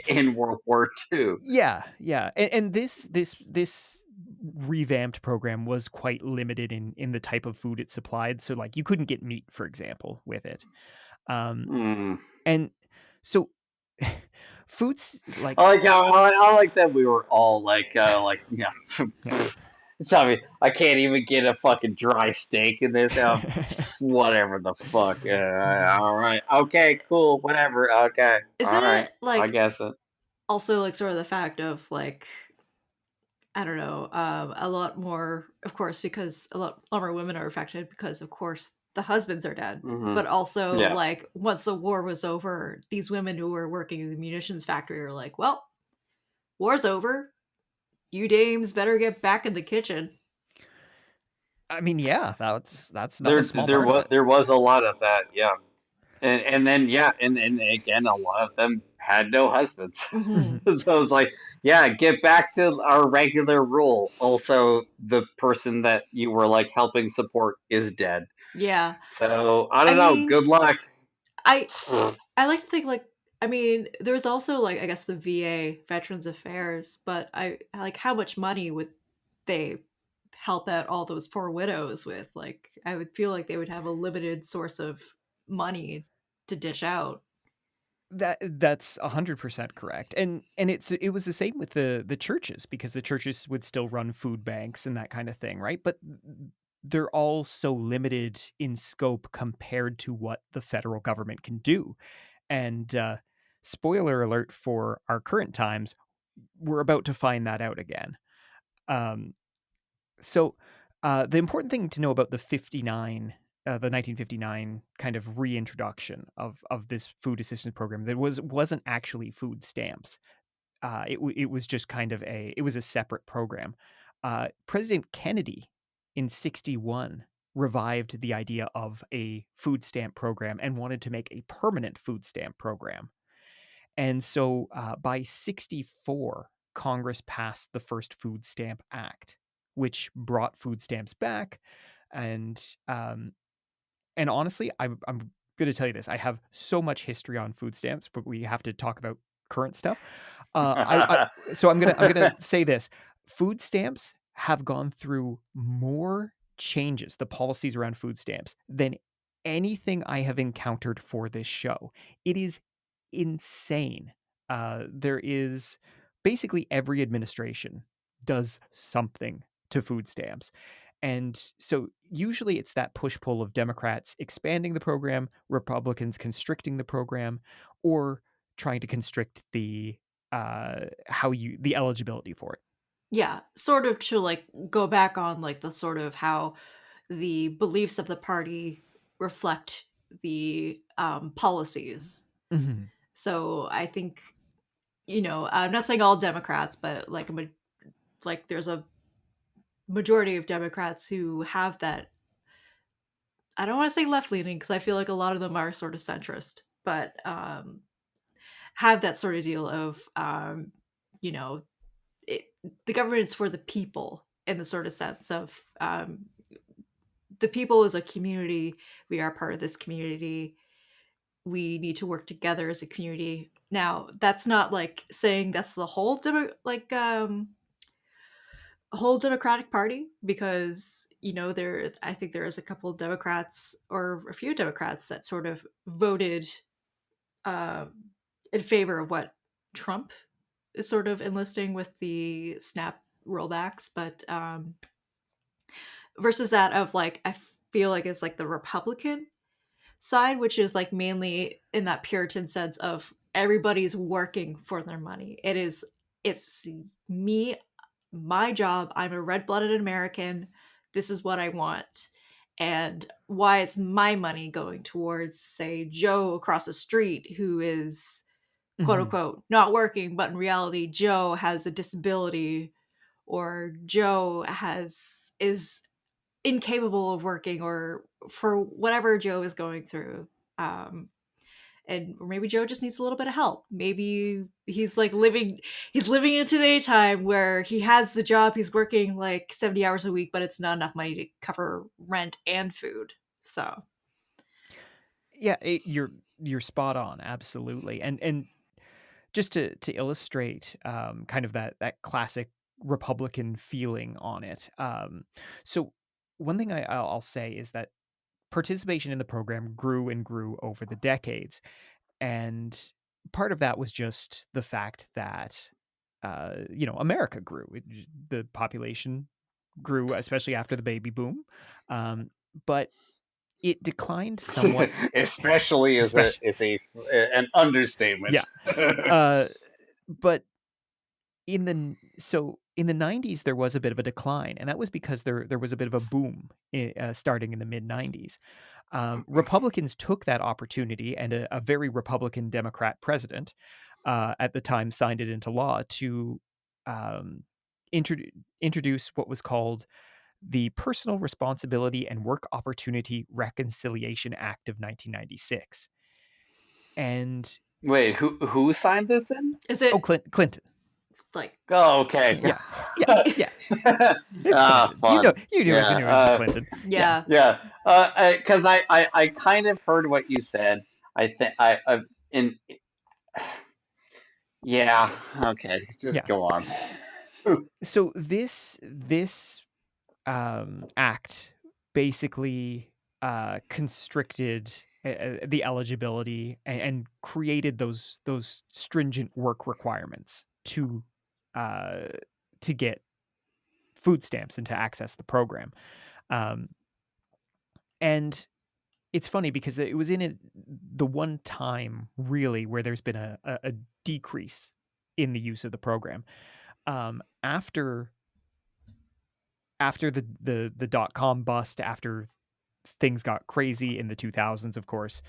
Speaker 3: in World War II.
Speaker 1: yeah, yeah, and this revamped program was quite limited in the type of food it supplied. So like you couldn't get meat, for example, with it. Um,
Speaker 3: Mm.
Speaker 1: and so foods like
Speaker 3: I like that we were all like yeah.
Speaker 1: yeah.
Speaker 3: Sorry, I can't even get a fucking dry steak in this. Whatever the fuck. All right. Okay. Cool. Whatever. Okay. All
Speaker 2: Isn't
Speaker 3: right.
Speaker 2: it
Speaker 3: I
Speaker 2: like
Speaker 3: guess it.
Speaker 2: also like sort of the fact of like I don't know, a lot more, of course, because lot more women are affected because, of course, the husbands are dead.
Speaker 3: Hmm.
Speaker 2: But also,
Speaker 3: Yeah.
Speaker 2: like, once the war was over, these women who were working in the munitions factory are like, well, war's over. You dames better get back in the kitchen.
Speaker 1: I mean, yeah, that's not a small part of it.
Speaker 3: There was a lot of that. Yeah. And then yeah, and again, a lot of them had no husbands.
Speaker 2: Hmm.
Speaker 3: So it's like, yeah, get back to our regular rule. Also, the person that you were like helping support is dead.
Speaker 2: Yeah.
Speaker 3: So I
Speaker 2: I
Speaker 3: don't know.
Speaker 2: mean,
Speaker 3: Good luck.
Speaker 2: I I like to think like I mean, there's also like I guess the VA Veterans Affairs, but I like how much money would they help out all those poor widows with? Like I would feel like they would have a limited source of money to dish out.
Speaker 1: That's 100% correct, and it was the same with the churches because the churches would still run food banks and that kind of thing, right? But they're all so limited in scope compared to what the federal government can do. And spoiler alert for our current times, we're about to find that out again. Um, So, the important thing to know about the 1959 kind of reintroduction of this food assistance program that wasn't actually food stamps. It was just kind of it was a separate program. President Kennedy in 61 revived the idea of a food stamp program and wanted to make a permanent food stamp program. And so, by 64, Congress passed the first Food Stamp Act, which brought food stamps back. And and honestly, I'm going to tell you this: I have so much history on food stamps, but we have to talk about current stuff. I so I'm gonna say this: food stamps have gone through more changes, the policies around food stamps, than anything I have encountered for this show. It is insane there is basically every administration does something to food stamps. And so usually it's that push pull of Democrats expanding the program, Republicans constricting the program, or trying to constrict the eligibility for it.
Speaker 2: Yeah, sort of to like go back on like the sort of how the beliefs of the party reflect the policies.
Speaker 1: Mhm.
Speaker 2: So I think, I'm not saying all Democrats, but like there's a majority of Democrats who have that. I don't want to say left leaning because I feel like a lot of them are sort of centrist, but have that sort of deal of, you know, it, the government's for the people in the sort of sense of the people as a community. We are part of this community. We need to work together as a community. Now, that's not like saying that's the whole whole Democratic Party, because there I think there is a couple of Democrats or a few Democrats that sort of voted um, in favor of what Trump is sort of enlisting with the SNAP rollbacks, but versus that of like I feel like it's like the Republican side, which is like mainly in that Puritan sense of everybody's working for their money. It's me, my job. I'm a red-blooded American. This is what I want. And why is my money going towards, say, Joe across the street who is quote
Speaker 1: Mhm.
Speaker 2: unquote not working, but in reality Joe has a disability, or Joe has is incapable of working, or for whatever Joe is going through. Um, and or maybe Joe just needs a little bit of help. Maybe he's living in today time where he has the job, he's working like 70 hours a week, but it's not enough money to cover rent and food. So
Speaker 1: Yeah, you're spot on, absolutely. And just to illustrate kind of that classic Republican feeling on it. So one thing I'll say is that participation in the program grew and grew over the decades, and part of that was just the fact that America grew. The population grew, especially after the baby boom, but it declined somewhat,
Speaker 3: Especially is a
Speaker 1: especially
Speaker 3: an understatement.
Speaker 1: yeah. Uh, but in the 90s there was a bit of a decline, and that was because there was a bit of a boom starting in the mid 90s. Republicans took that opportunity, and a very Republican Democrat president at the time signed it into law to um, introdu- introduce what was called the Personal Responsibility and Work Opportunity Reconciliation Act of 1996. And
Speaker 3: Wait, who signed this in?
Speaker 2: is
Speaker 1: oh,
Speaker 2: it
Speaker 1: Clinton.
Speaker 2: like
Speaker 3: Oh, okay.
Speaker 1: Yeah, yeah, yeah. It's
Speaker 3: Ah,
Speaker 1: Clinton.
Speaker 3: fun.
Speaker 1: You knew as
Speaker 3: Yeah.
Speaker 1: soon as it was Clinton. Yeah.
Speaker 2: yeah.
Speaker 3: Yeah. Because I kind of heard what you said. I think in yeah. Okay, just
Speaker 1: Yeah.
Speaker 3: go on.
Speaker 1: So this act basically constricted the eligibility and created those stringent work requirements uh, to get food stamps and to access the program. Um, and it's funny because it was in the one time really where there's been a decrease in the use of the program. After the dot-com bust, after things got crazy in the 2000s, of course,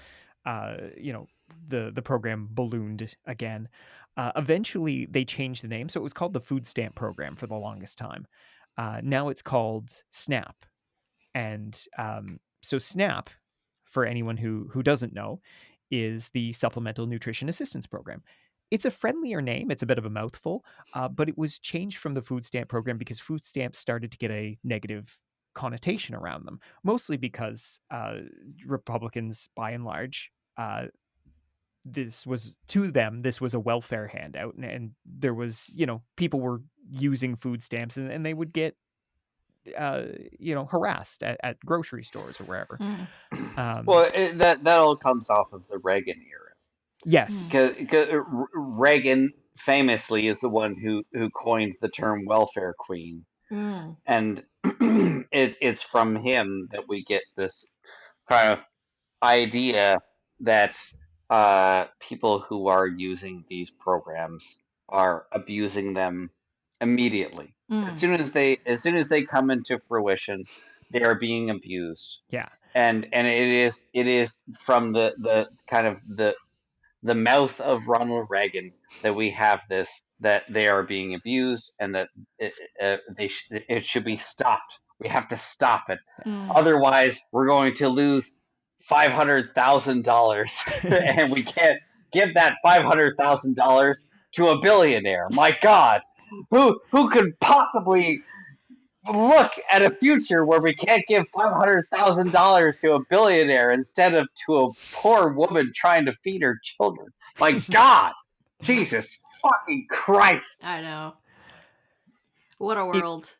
Speaker 1: the program ballooned again. Eventually, they changed the name, so it was called the Food Stamp Program for the longest time. Now it's called SNAP, and so SNAP, for anyone who doesn't know, is the Supplemental Nutrition Assistance Program. It's a friendlier name. It's a bit of a mouthful, but it was changed from the food stamp program because food stamps started to get a negative connotation around them, mostly because Republicans, by and large, this was to them, this was a welfare handout, and there was, people were using food stamps, and they would get harassed at grocery stores or wherever.
Speaker 2: Mm.
Speaker 1: Um,
Speaker 3: Well, that all comes off of the Reagan era.
Speaker 1: Yes.
Speaker 3: Because Reagan famously is the one who coined the term welfare queen,
Speaker 2: Mm.
Speaker 3: and it's from him that we get this kind of idea that people who are using these programs are abusing them immediately.
Speaker 2: Mm.
Speaker 3: As soon as they come into fruition, they are being abused.
Speaker 1: Yeah.
Speaker 3: And it is from the kind of the mouth of Ronald Reagan that we have this, that they are being abused, and that it should be stopped. We have to stop it.
Speaker 2: Mm.
Speaker 3: Otherwise, we're going to lose $500,000, and we can't give that $500,000 to a billionaire. My God, who could possibly look at a future where we can't give $500,000 to a billionaire instead of to a poor woman trying to feed her children? My God, Jesus fucking Christ!
Speaker 2: I know. What a
Speaker 1: It,
Speaker 2: world.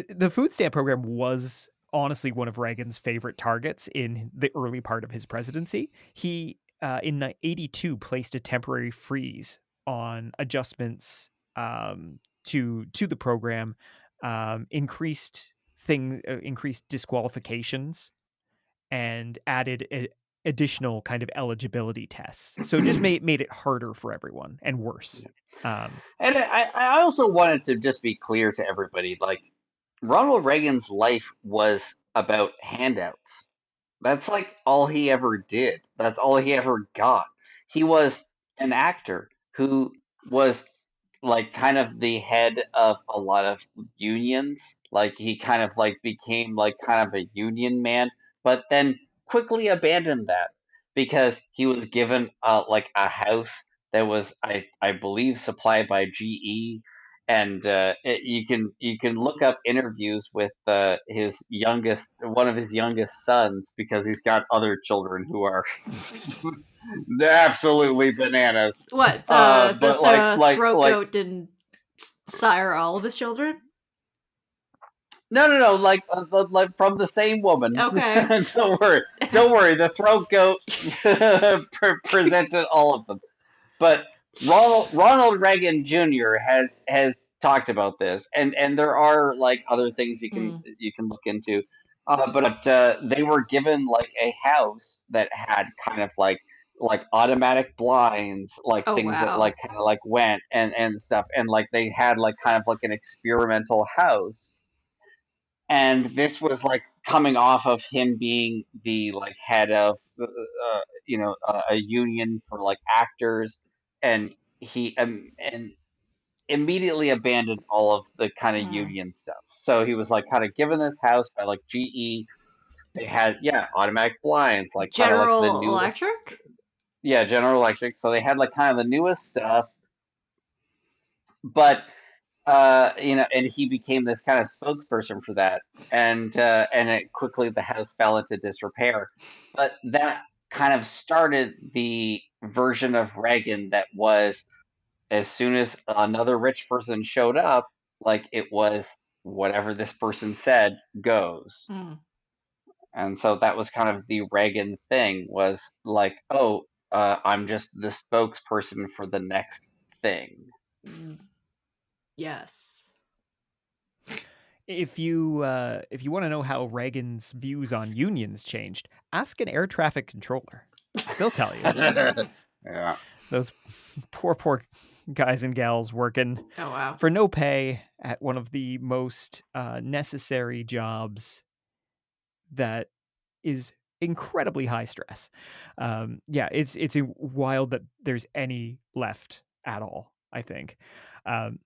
Speaker 1: the food stamp program was honestly one of Reagan's favorite targets in the early part of his presidency. He, in 82, placed a temporary freeze on adjustments to the program, increased disqualifications, and added additional kind of eligibility tests. So just made it harder for everyone and worse. Um,
Speaker 3: And I also wanted to just be clear to everybody, like, Ronald Reagan's life was about handouts. That's like all he ever did. That's all he ever got. He was an actor who was like kind of the head of a lot of unions. Like he kind of like became like kind of a union man, but then quickly abandoned that because he was given like a house that was I believe supplied by GE, and you can look up interviews with his youngest one of his youngest sons, because he's got other children who are absolutely bananas.
Speaker 2: What
Speaker 3: But
Speaker 2: the throat goat didn't sire all of his children?
Speaker 3: no, like from the same woman.
Speaker 2: Okay.
Speaker 3: Don't worry. The throat goat presented all of them. But Ronald Reagan Jr. has talked about this, and there are like other things
Speaker 2: Mm.
Speaker 3: you can look into. But they were given like a house that had kind of like automatic blinds, like
Speaker 2: Oh
Speaker 3: things that
Speaker 2: wow.
Speaker 3: like kind of like went and stuff, and like they had like kind of like an experimental house. And this was like coming off of him being the like head of a union for like actors, and he and immediately abandoned all of the kind of
Speaker 2: Mm.
Speaker 3: union stuff. So he was like kind of given this house by like GE. They had, yeah, automatic blinds, like kind of like the
Speaker 2: General
Speaker 3: newest,
Speaker 2: Electric?
Speaker 3: yeah, General Electric. So they had like kind of the newest stuff, but and he became this kind of spokesperson for that, and it quickly the house fell into disrepair. But that kind of started the version of Reagan that was, as soon as another rich person showed up, like it was whatever this person said goes.
Speaker 2: Mm.
Speaker 3: And so that was kind of the Reagan thing, was like, oh, I'm just the spokesperson for the next thing.
Speaker 2: Mm. Yes.
Speaker 1: if you want to know how Reagan's views on unions changed, ask an air traffic controller. They'll tell you.
Speaker 3: Yeah.
Speaker 1: Those poor guys and gals working
Speaker 2: Oh wow.
Speaker 1: for no pay at one of the most necessary jobs that is incredibly high stress. Yeah, it's wild that there's any left at all, I think. Um,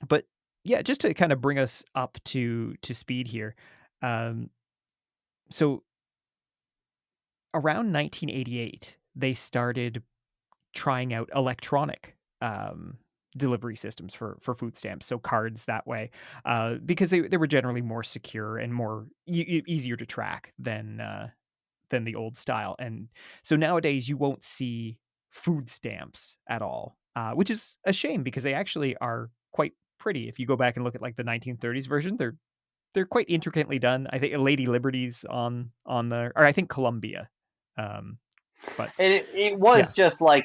Speaker 1: but yeah, just to kind of bring us up to speed here. Um, so around 1988, they started trying out electronic delivery systems for food stamps, so cards that way, because they were generally more secure and more easier to track than the old style. And so nowadays you won't see food stamps at all, which is a shame because they actually are quite pretty. If you go back and look at like the 1930s version, they're quite intricately done. I think Lady Liberty's on the, or I think Columbia. Um, But
Speaker 3: And it
Speaker 1: yeah,
Speaker 3: was just like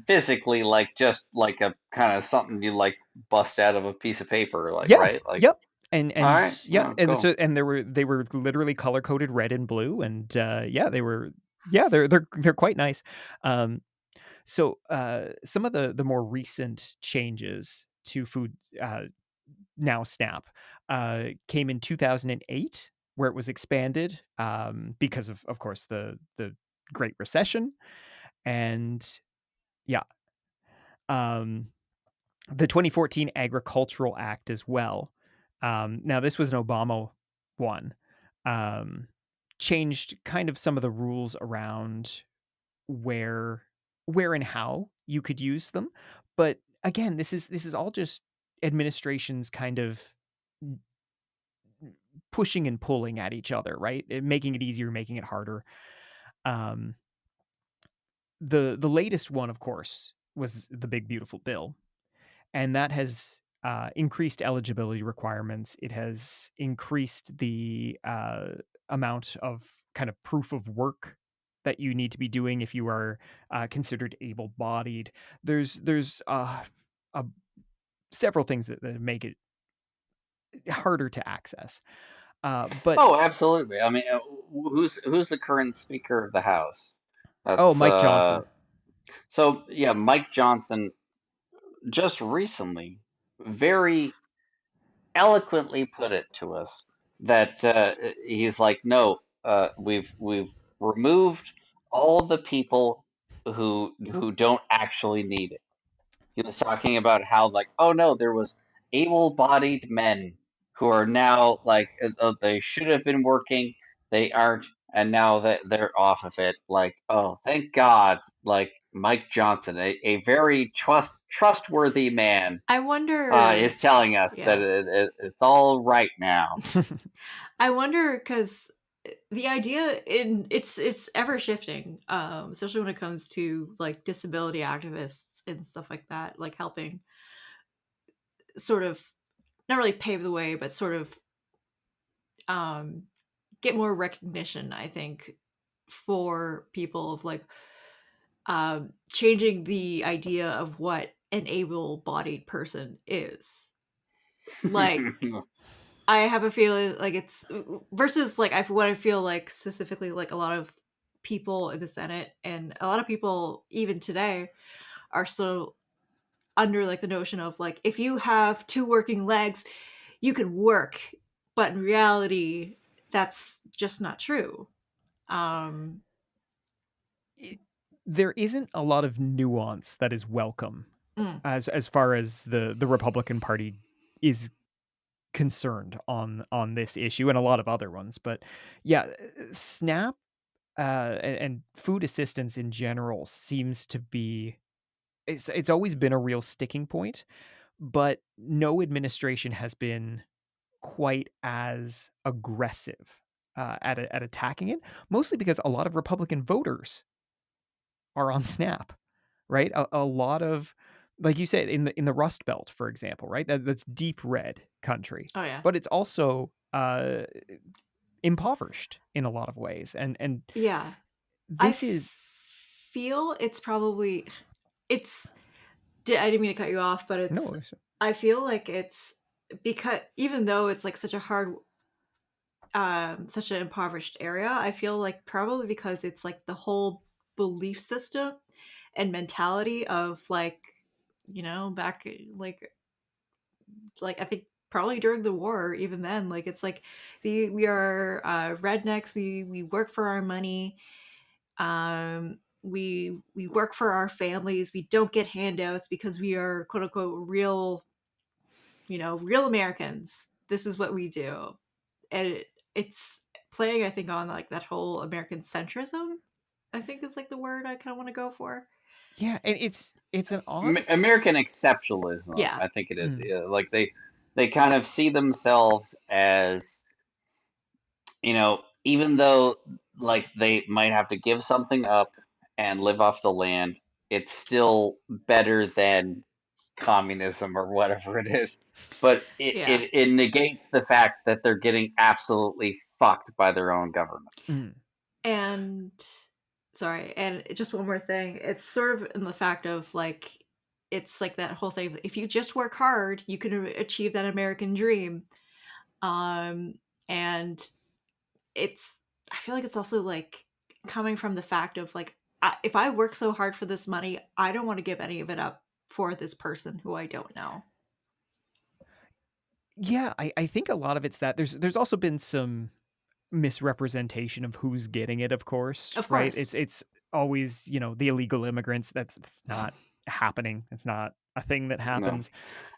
Speaker 3: physically like just like a kind of something you like bust out of a piece of paper, like
Speaker 1: yeah,
Speaker 3: right? Like
Speaker 1: yep,
Speaker 3: all
Speaker 1: and
Speaker 3: right,
Speaker 1: yeah,
Speaker 3: oh,
Speaker 1: and
Speaker 3: cool.
Speaker 1: so and they were literally color coded red and blue, and yeah, they're quite nice. Um, so some of the more recent changes to food now Snap came in 2008, where it was expanded because of course the Great Recession, and yeah, um, the 2014 Agricultural Act as well. Now this was an Obama one. Um, Changed kind of some of the rules around where and how you could use them, but again, this is all just administrations kind of pushing and pulling at each other, right? Making it easier, making it harder. Um, the latest one, of course, was the big beautiful bill, and that has increased eligibility requirements. It has increased the amount of kind of proof of work that you need to be doing if you are considered able-bodied. There's uh, several things that make it harder to access. But
Speaker 3: Oh, absolutely. I mean, who's the current Speaker of the House?
Speaker 1: oh,
Speaker 3: That's
Speaker 1: Mike Johnson.
Speaker 3: so yeah, Mike Johnson just recently very eloquently put it to us that he's like, no, we've removed all the people who don't actually need it. He was talking about how like, oh no, there was able-bodied men who are now like they should have been working, they aren't, and now that they're off of it. Like, oh, thank God! Like Mike Johnson, a very trustworthy man,
Speaker 2: I
Speaker 3: is
Speaker 2: wonder.
Speaker 3: telling us that
Speaker 2: Yeah.
Speaker 3: it's all right now.
Speaker 2: I wonder because the idea in it's ever shifting, especially when it comes to like disability activists and stuff like that, like helping sort of not really pave the way, but sort of um, get more recognition. I think for people of like changing the idea of what an able-bodied person is. Like I have a feeling like it's versus like what I feel like specifically like a lot of people in the Senate and a lot of people even today are so under like the notion of like if you have two working legs, you can work, but in reality, that's just not true. Um,
Speaker 1: It there isn't a lot of nuance that is welcome
Speaker 2: mm,
Speaker 1: as far as the Republican Party is concerned on this issue and a lot of other ones, but yeah, SNAP, and food assistance in general seems to be it's always been a real sticking point, but no administration has been quite as aggressive, at attacking it, mostly because a lot of Republican voters are on SNAP, right? A lot of like you said, in the Rust Belt, for example, right? That's deep red country,
Speaker 2: oh yeah,
Speaker 1: but it's also, impoverished in a lot of ways, and
Speaker 2: yeah. I
Speaker 1: this is
Speaker 2: feel it's probably it's. I didn't mean to cut you off, but
Speaker 1: no,
Speaker 2: it's.
Speaker 1: it's
Speaker 2: I feel like it's because even though it's like such a hard such an impoverished area, I feel like probably because it's like the whole belief system and mentality of like back like I think probably during the war, even then, like it's like we are rednecks, we work for our money, we work for our families, we don't get handouts because we are quote unquote real, real Americans. This is what we do. And it's playing, I think, on like that whole American centrism, I think is like the word I kind of want to go for.
Speaker 1: yeah, and it's an odd
Speaker 3: American exceptionalism,
Speaker 2: Yeah.
Speaker 3: I think it is.
Speaker 1: mm,
Speaker 3: Like they kind of see themselves as, even though like they might have to give something up and live off the land, it's still better than communism or whatever it is. But it,
Speaker 2: Yeah.
Speaker 3: it, it negates the fact that they're getting absolutely fucked by their own government.
Speaker 1: mm.
Speaker 2: And Sorry, and just one more thing. It's sort of in the fact of like it's like that whole thing. If you just work hard, you can achieve that American dream. Um, and it's I feel like it's also like coming from the fact of like if I work so hard for this money, I don't want to give any of it up for this person who I don't know.
Speaker 1: Yeah, I think a lot of it's that there's also been some misrepresentation of who's getting it, of course,
Speaker 2: Of
Speaker 1: right?
Speaker 2: course.
Speaker 1: It's always, the illegal immigrants. That's not happening. It's not a thing that
Speaker 3: No,
Speaker 1: happens.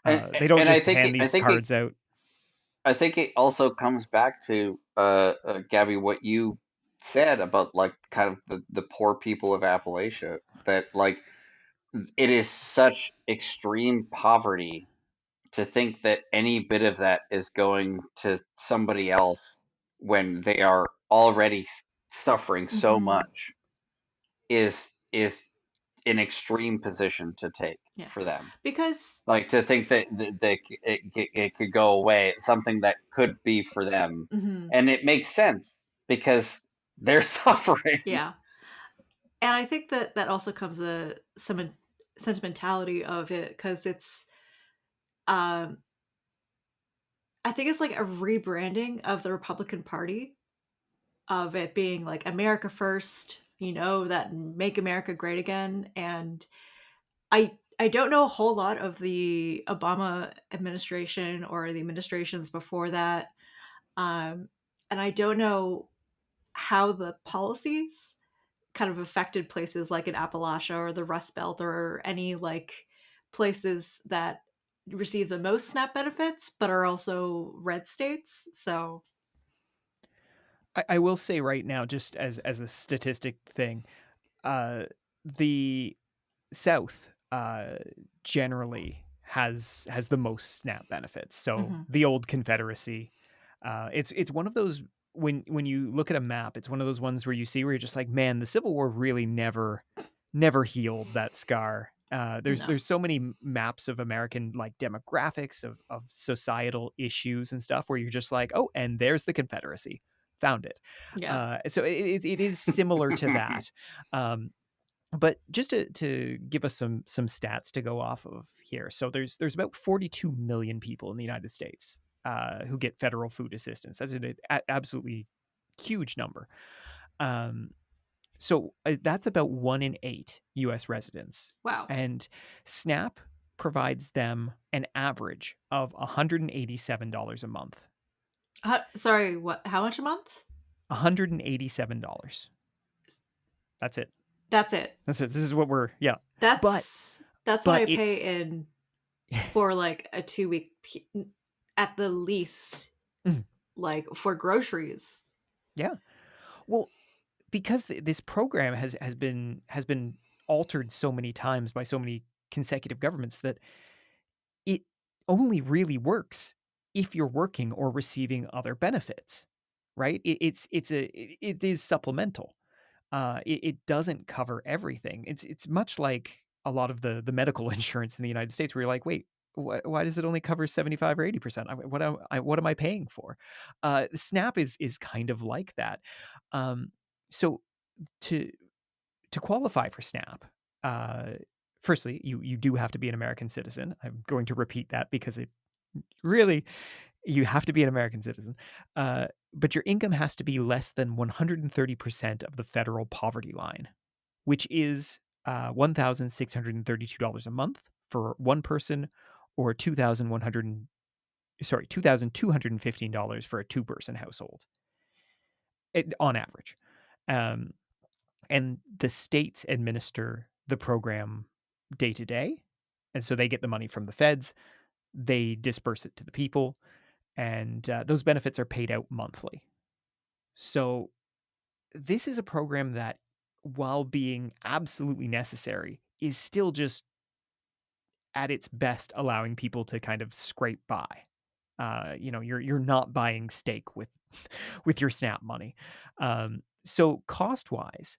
Speaker 3: and
Speaker 1: They don't
Speaker 3: and I
Speaker 1: just
Speaker 3: think
Speaker 1: hand
Speaker 3: it, I
Speaker 1: these
Speaker 3: think it
Speaker 1: cards out.
Speaker 3: I think it also comes back to Gabby, what you said about like kind of the poor people of Appalachia, that like it is such extreme poverty to think that any bit of that is going to somebody else when they are already suffering so
Speaker 2: Hmm.
Speaker 3: much is an extreme position to take
Speaker 2: Yeah.
Speaker 3: for them.
Speaker 2: Because
Speaker 3: Like to think that it could go away, something that could be for them,
Speaker 2: mhm,
Speaker 3: and it makes sense because they're suffering.
Speaker 2: yeah. And I think that that also comes some sentimentality of it because it's um I think it's like a rebranding of the Republican Party of it being like America first, that make America great again. And I don't know a whole lot of the Obama administration or the administrations before that. Um, and I don't know how the policies kind of affected places like in Appalachia or the Rust Belt or any like places that receive the most SNAP benefits, but are also red states. So,
Speaker 1: I will say right now, just as a statistic thing, uh, the South, generally has the most SNAP benefits. So
Speaker 2: mhm.
Speaker 1: the old Confederacy, it's one of those when you look at a map, it's one of those ones where you see where you're just like, man, the Civil War really never healed that scar. There's
Speaker 2: No.
Speaker 1: so many maps of American like demographics of societal issues and stuff where you're just like, oh, and there's the Confederacy, found it.
Speaker 2: Yeah.
Speaker 1: So it is similar to that. Um, but just to give us some stats to go off of here. So there's about 42 million people in the United States who get federal food assistance. That's an absolutely huge number. Um, that's about 1 in 8 U.S. residents,
Speaker 2: Wow.
Speaker 1: and SNAP provides them an average of $187 a month.
Speaker 2: Sorry, what? How much a month?
Speaker 1: $187. That's it.
Speaker 2: That's it.
Speaker 1: That's it. This is what we're yeah. But
Speaker 2: That's what
Speaker 1: but
Speaker 2: I
Speaker 1: it's
Speaker 2: pay in for like a 2 week at the least, like for groceries.
Speaker 1: yeah. Well, because this program has been altered so many times by so many consecutive governments that it only really works if you're working or receiving other benefits, right? It is supplemental. It doesn't cover everything. It's much like a lot of the medical insurance in the United States, where you're like, wait, why does it only cover 75 or 80%? What am I paying for? SNAP is kind of like that. So to to qualify for SNAP, uh, firstly, you do have to be an American citizen. I'm going to repeat that because it really you have to be an American citizen. But your income has to be less than 130% of the federal poverty line, which is $1,632 a month for one person, or $2,215 for a two-person household, on average. Um, and the states administer the program day to day, and so they get the money from the feds. They disperse it to the people, and those benefits are paid out monthly. So this is a program that, while being absolutely necessary, is still just at its best allowing people to kind of scrape by. You're not buying steak with with your SNAP money. So cost wise,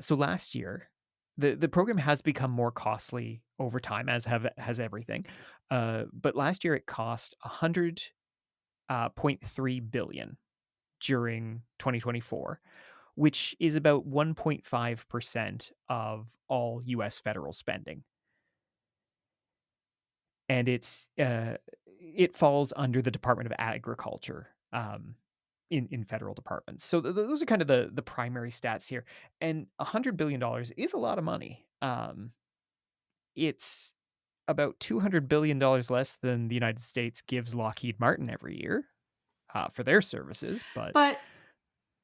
Speaker 1: so last year, the program has become more costly over time, as has everything. But last year it cost 100.3 billion during 2024, which is about 1.5% of all US federal spending. And it falls under the Department of Agriculture, in federal departments. So those are kind of the primary stats here. And $100 billion is a lot of money. It's about $200 billion less than the United States gives Lockheed Martin every year, for their services, but,
Speaker 2: But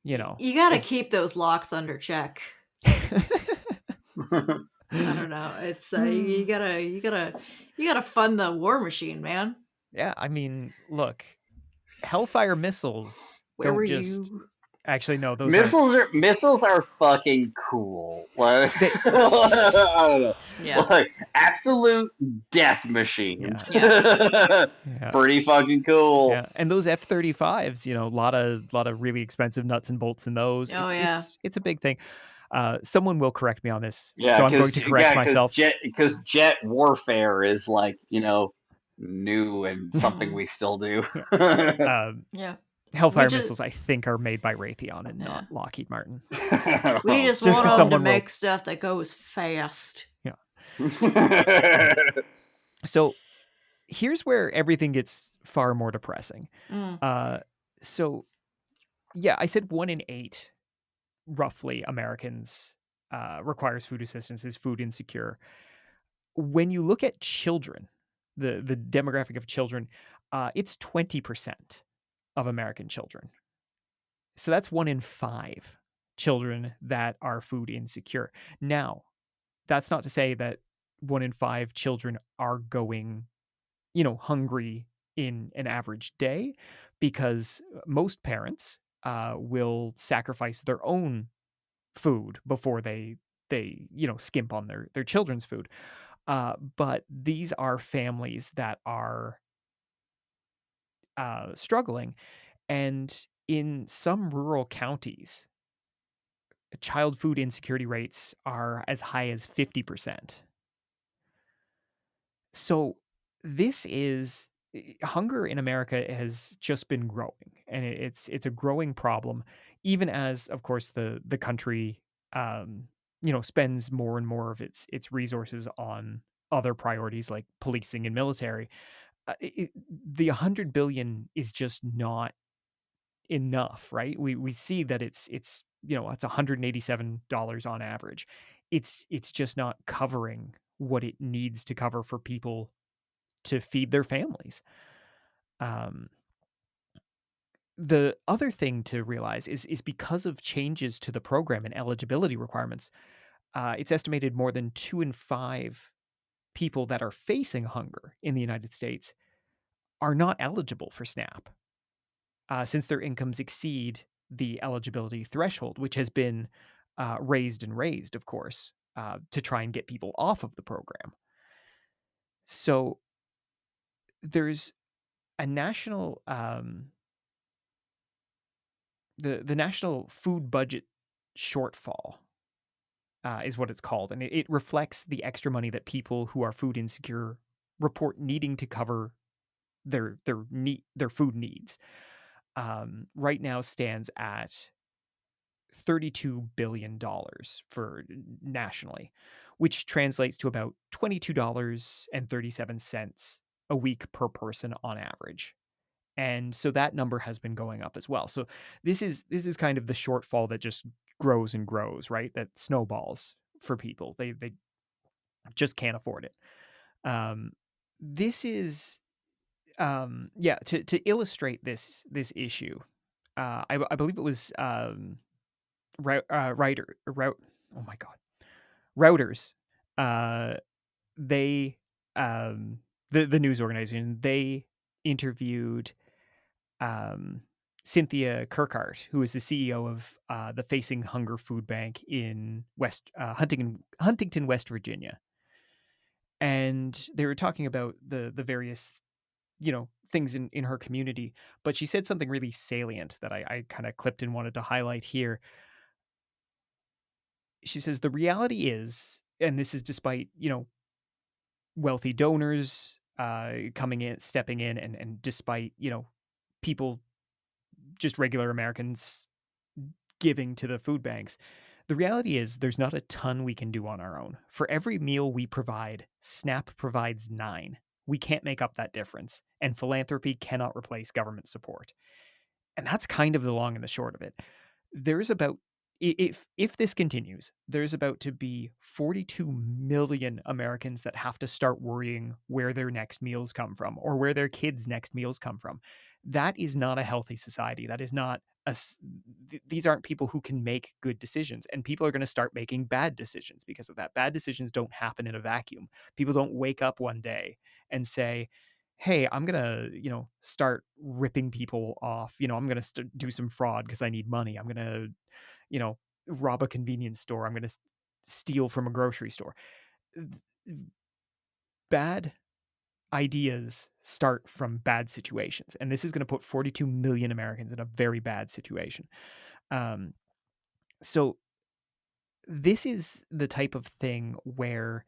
Speaker 1: you know,
Speaker 2: you gotta
Speaker 1: it's
Speaker 2: keep those locks under check. I don't know. It's you gotta fund the war machine, man.
Speaker 1: Yeah, I mean, look, Hellfire missiles
Speaker 2: Where were
Speaker 1: don't just
Speaker 2: you?
Speaker 1: actually, no, those aren't.
Speaker 3: Missiles are fucking cool. Like,
Speaker 1: They
Speaker 3: I don't know.
Speaker 2: Yeah,
Speaker 3: Like absolute death machines.
Speaker 1: Yeah,
Speaker 2: yeah,
Speaker 1: yeah,
Speaker 3: Pretty fucking cool.
Speaker 1: yeah, and those F-35s, a lot of really expensive nuts and bolts in those.
Speaker 2: oh
Speaker 1: It's
Speaker 2: yeah.
Speaker 1: it's it's a big thing. Someone will correct me on this,
Speaker 3: Yeah,
Speaker 1: so I'm going to correct myself.
Speaker 3: because jet warfare is like, new and something
Speaker 2: Hmm.
Speaker 3: we still do.
Speaker 1: Yeah, um,
Speaker 2: Yeah. We
Speaker 1: Hellfire
Speaker 2: just
Speaker 1: missiles, I think, are made by Raytheon and
Speaker 2: yeah.
Speaker 1: not Lockheed Martin.
Speaker 2: We just
Speaker 1: Just
Speaker 2: want
Speaker 1: because
Speaker 2: them to
Speaker 1: someone will,
Speaker 2: make stuff that goes fast.
Speaker 1: yeah. So here's where everything gets far more depressing.
Speaker 2: Mm.
Speaker 1: Uh, so yeah, I said 1 in 8 roughly Americans requires food assistance, is food insecure. When you look at children, the demographic of children, it's 20% of American children. So that's 1 in 5 children that are food insecure. Now, that's not to say that 1 in 5 children are going, hungry in an average day, because most parents will sacrifice their own food before they skimp on their children's food. But these are families that are struggling, and in some rural counties, child food insecurity rates are as high as 50%. So this is hunger in America has just been growing, and it's a growing problem, even as, of course, the country spends more and more of its resources on other priorities like policing and military. The 100 billion is just not enough, right? We see that it's $187 on average. It's just not covering what it needs to cover for people to feed their families. Um, the other thing to realize is because of changes to the program and eligibility requirements, it's estimated more than 2 in 5 people that are facing hunger in the United States are not eligible for SNAP, since their incomes exceed the eligibility threshold, which has been raised and raised, of course, to try and get people off of the program. So there's a national the national food budget shortfall, is what it's called, and it reflects the extra money that people who are food insecure report needing to cover their food needs. Right now stands at $32 billion for nationally, which translates to about $22.37 a week per person on average. And so that number has been going up as well. So this is kind of the shortfall that just grows and grows, right? That snowballs for people. They just can't afford it. Um, this is yeah, to illustrate this issue. I believe it was route. Oh my god, routers. Uh, they the news organization, they interviewed um, Cynthia Kirkhart, who is the CEO of the Facing Hunger Food Bank in Huntington, West Virginia, and they were talking about the various things in her community. But she said something really salient that I kind of clipped and wanted to highlight here. She says the reality is, and this is despite wealthy donors coming in, stepping in, and despite people, just regular Americans, giving to the food banks. The reality is there's not a ton we can do on our own. For every meal we provide, SNAP provides 9. We can't make up that difference, and philanthropy cannot replace government support. And that's kind of the long and the short of it. There's about if this continues, there's about to be 42 million Americans that have to start worrying where their next meals come from or where their kids' next meals come from. That is not a healthy society. That is not these aren't people who can make good decisions, and people are going to start making bad decisions because of that. Bad decisions don't happen in a vacuum. People don't wake up one day and say, hey, I'm gonna, start ripping people off. I'm gonna do some fraud because I need money. I'm gonna, you know, rob a convenience store. I'm gonna steal from a grocery store. Bad ideas start from bad situations, and this is gonna put 42 million Americans in a very bad situation. Um, so this is the type of thing where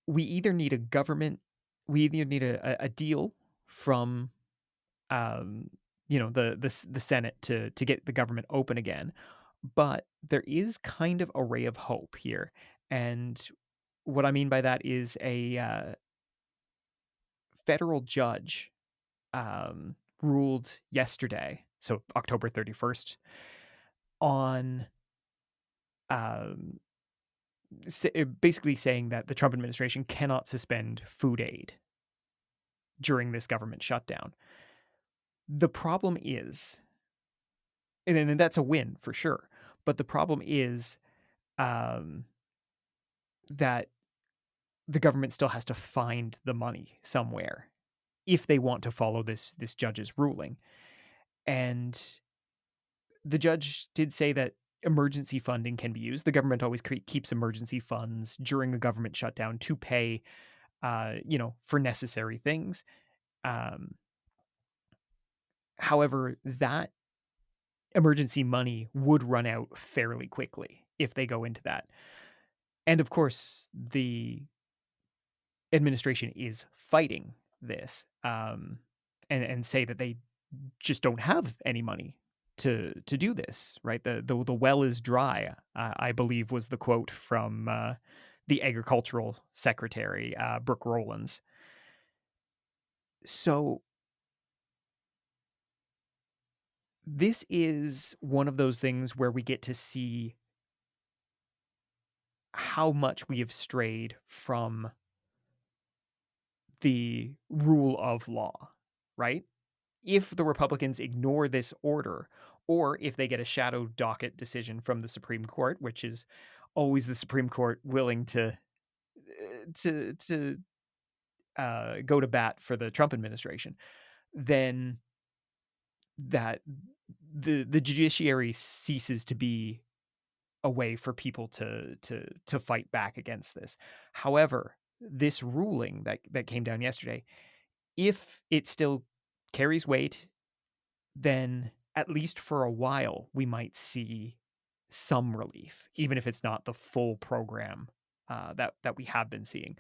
Speaker 1: we either need a government, we either need a deal from um, the Senate to get the government open again. But there is kind of a ray of hope here, and what I mean by that is a federal judge ruled yesterday, so October 31st, on um, basically saying that the Trump administration cannot suspend food aid during this government shutdown. The problem is, and then that's a win for sure. But the problem is um, that the government still has to find the money somewhere if they want to follow this judge's ruling. And the judge did say that emergency funding can be used. The government always keeps emergency funds during a government shutdown to pay, for necessary things. Um, However, that emergency money would run out fairly quickly if they go into that. And of course, the administration is fighting this, and say that they just don't have any money to do this. Right, the well is dry. I believe was the quote from the agricultural secretary, Brooke Rowlands. So this is one of those things where we get to see how much we have strayed from the rule of law, right? If the Republicans ignore this order, or if they get a shadow docket decision from the Supreme Court, which is always the Supreme Court willing to go to bat for the Trump administration, then that the judiciary ceases to be a way for people to fight back against this. However, this ruling that came down yesterday, if it still carries weight, then at least for a while we might see some relief, even if it's not the full program that we have been seeing.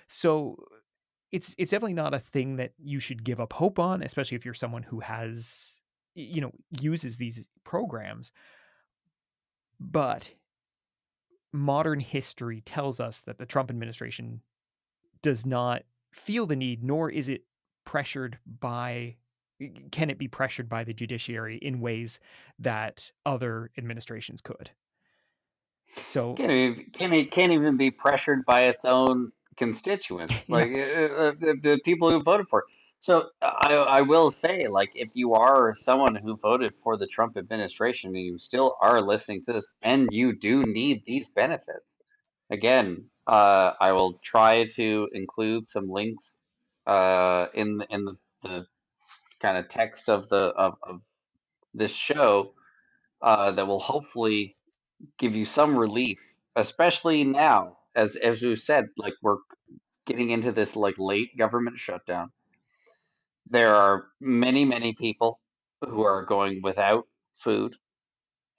Speaker 1: So it's definitely not a thing that you should give up hope on, especially if you're someone who has uses these programs. But modern history tells us that the Trump administration does not feel the need, nor is it pressured by can it be pressured by the judiciary in ways that other administrations could. So
Speaker 3: Can't even be pressured by its own constituents,
Speaker 1: yeah,
Speaker 3: like the people who voted for it. So I will say, like, if you are someone who voted for the Trump administration and you still are listening to this, and you do need these benefits, again, I will try to include some links in the kind of text of this show that will hopefully give you some relief, especially now, as you said, like we're getting into this like late government shutdown. There are many people who are going without food,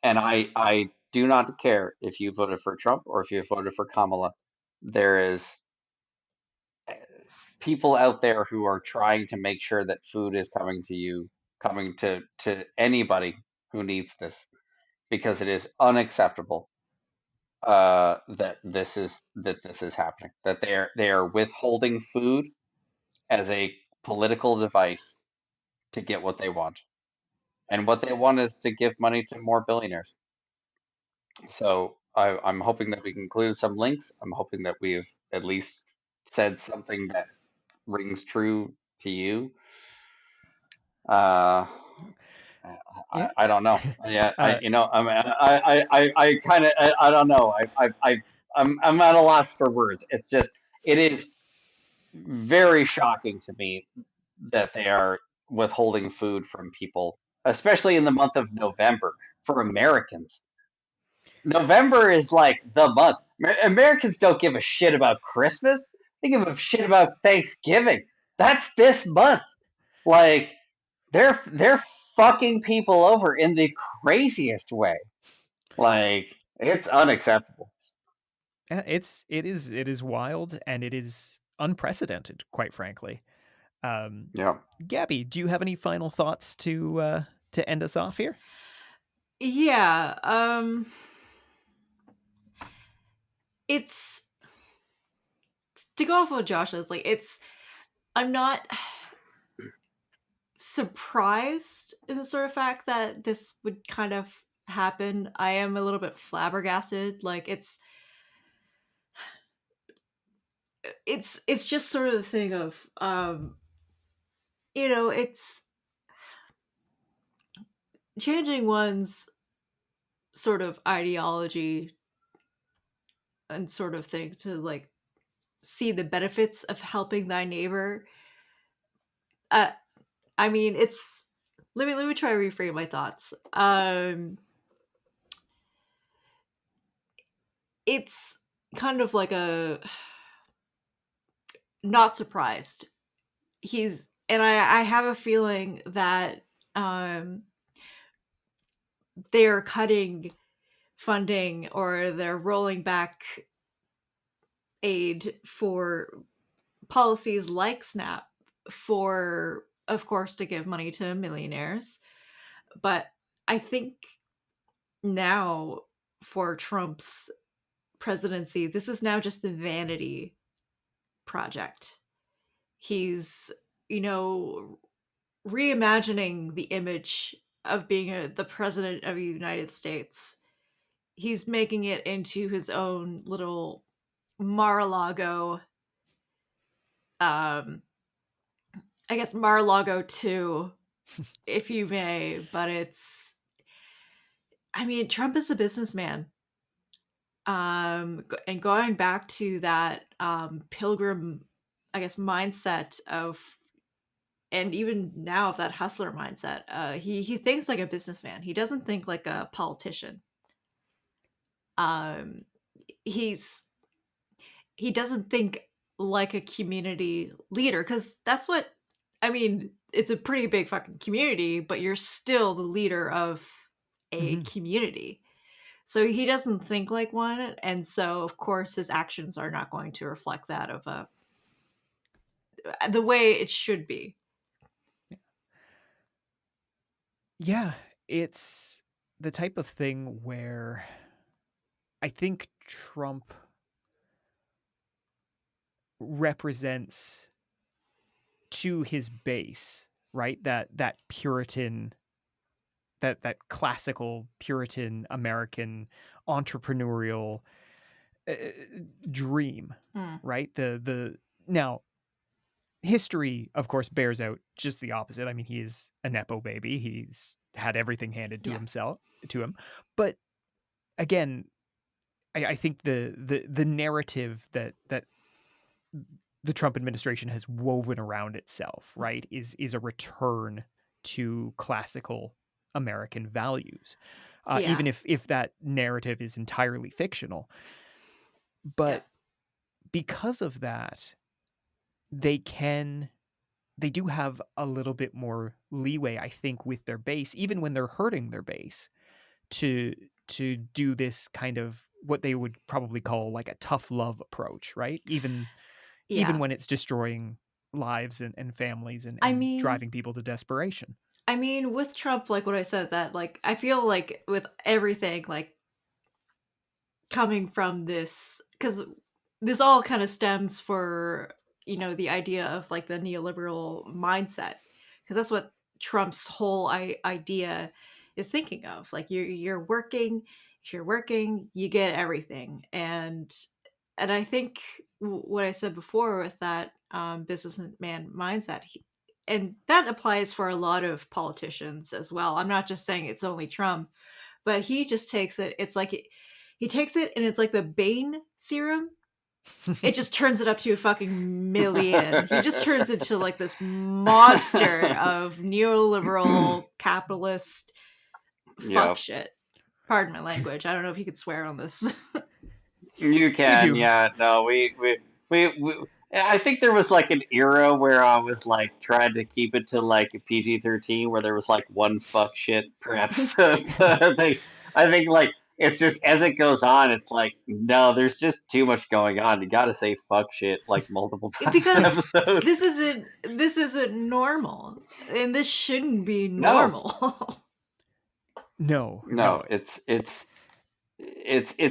Speaker 3: and I do not care if you voted for Trump or if you voted for Kamala. There is people out there who are trying to make sure that food is coming to you, coming to anybody who needs this. because it is unacceptable that this is happening. That they are withholding food as a political device to get what they want, and what they want is to give money to more billionaires. So I'm hoping that we can include some links. I'm hoping that we've at least said something that rings true to you. Uh,
Speaker 1: Yeah.
Speaker 3: I don't know. Yeah,
Speaker 1: uh,
Speaker 3: I mean, I kind of, I don't know. I'm at a loss for words. It's just, it is very shocking to me that they are withholding food from people, especially in the month of November for Americans. November is like the month. Americans don't give a shit about Christmas. They give a shit about Thanksgiving. That's this month. Like they're fucking people over in the craziest way. Like it's unacceptable.
Speaker 1: it is wild, and it is unprecedented, quite frankly. Um,
Speaker 3: Yeah.
Speaker 1: Gabby, do you have any final thoughts to end us off here?
Speaker 2: Yeah, it's to go off what Josh says, like it's I'm not surprised in the sort of fact that this would kind of happen. I am a little bit flabbergasted. Like it's just sort of the thing of it's changing one's sort of ideology and sort of thing to like see the benefits of helping thy neighbor. Uh I mean, it's let me try to reframe my thoughts. It's kind of like a not surprised. He's and I have a feeling that um they're cutting funding or they're rolling back aid for policies like SNAP for, of course, to give money to millionaires. But I think now for Trump's presidency, this is now just a vanity project. He's, you know, reimagining the image of being the president of the United States. He's making it into his own little Mar-a-Lago, um, I guess Mar-a-Lago 2, if you may, but I mean, Trump is a businessman. And going back to that pilgrim, I guess, mindset of, and even now of that hustler mindset, he thinks like a businessman. He doesn't think like a politician. Um, he's he doesn't think like a community leader because that's what I mean. It's a pretty big fucking community, but you're still the leader of a
Speaker 1: Mhm.
Speaker 2: community. So he doesn't think like one, and so of course his actions are not going to reflect that of the way it should be.
Speaker 1: Yeah, it's the type of thing where I think Trump represents to his base, right? That Puritan, that classical Puritan American entrepreneurial uh, dream,
Speaker 2: Mm.
Speaker 1: right? The now history, of course, bears out just the opposite. I mean, he is a nepo baby. He's had everything handed
Speaker 2: Yeah,
Speaker 1: to him. But again, I think the narrative that the Trump administration has woven around itself, right, is a return to classical American values,
Speaker 2: yeah,
Speaker 1: even if that narrative is entirely fictional.
Speaker 2: yeah,
Speaker 1: But because of that, they can they do have a little bit more leeway, I think, with their base, even when they're hurting their base, to do this kind of what they would probably call like a tough love approach, right? Even
Speaker 2: yeah.
Speaker 1: when it's destroying lives and families
Speaker 2: I
Speaker 1: and
Speaker 2: mean,
Speaker 1: driving people to desperation.
Speaker 2: I mean, with Trump, like what I said, that like I feel like with everything like coming from this, because this all kind of stems for the idea of like the neoliberal mindset, because that's what Trump's whole idea is thinking of. Like you're working, if you're working, you get everything, and I think what I said before with that businessman mindset, and that applies for a lot of politicians as well. I'm not just saying it's only Trump, but he just takes it. It's like he takes it, and it's like the Bane serum. It just turns it up to a fucking million. He just turns it to like this monster of neoliberal capitalist
Speaker 3: Yeah,
Speaker 2: fuck shit. Pardon my language. I don't know if you could swear on this.
Speaker 3: you
Speaker 1: We
Speaker 3: can.
Speaker 1: do.
Speaker 3: Yeah, no, we I think there was like an era where I was like trying to keep it to like a PG-13, where there was like one fuck shit per episode. I think like it's just as it goes on, it's like no, there's just too much going on. You got to say fuck shit like multiple times an
Speaker 2: Because
Speaker 3: episode.
Speaker 2: this isn't normal, and this shouldn't be
Speaker 3: No,
Speaker 2: normal.
Speaker 1: No,
Speaker 3: no,
Speaker 1: no.
Speaker 3: it's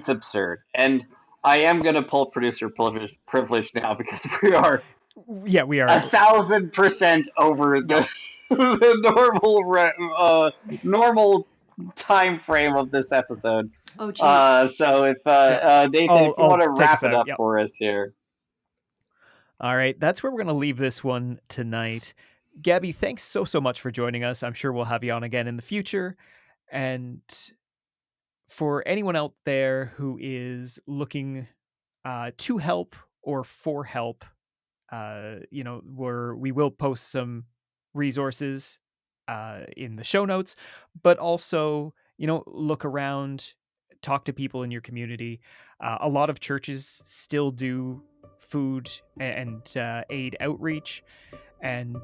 Speaker 3: absurd. And I am gonna pull producer privilege now because we are
Speaker 1: Yeah, we are.
Speaker 3: 1,000% over
Speaker 1: Yep.
Speaker 3: the normal time frame of this episode.
Speaker 2: Oh jeez.
Speaker 3: So if
Speaker 1: Yep.
Speaker 3: Nathan, if you want
Speaker 1: I'll
Speaker 3: to
Speaker 1: take
Speaker 3: wrap
Speaker 1: us
Speaker 3: it
Speaker 1: out.
Speaker 3: up
Speaker 1: Yep.
Speaker 3: for us here.
Speaker 1: All right, that's where we're going to leave this one tonight. Gabby, thanks so much for joining us. I'm sure we'll have you on again in the future. And for anyone out there who is looking to help or for help, we will post some resources in the show notes, but also, look around, talk to people in your community. A lot of churches still do food and aid outreach, and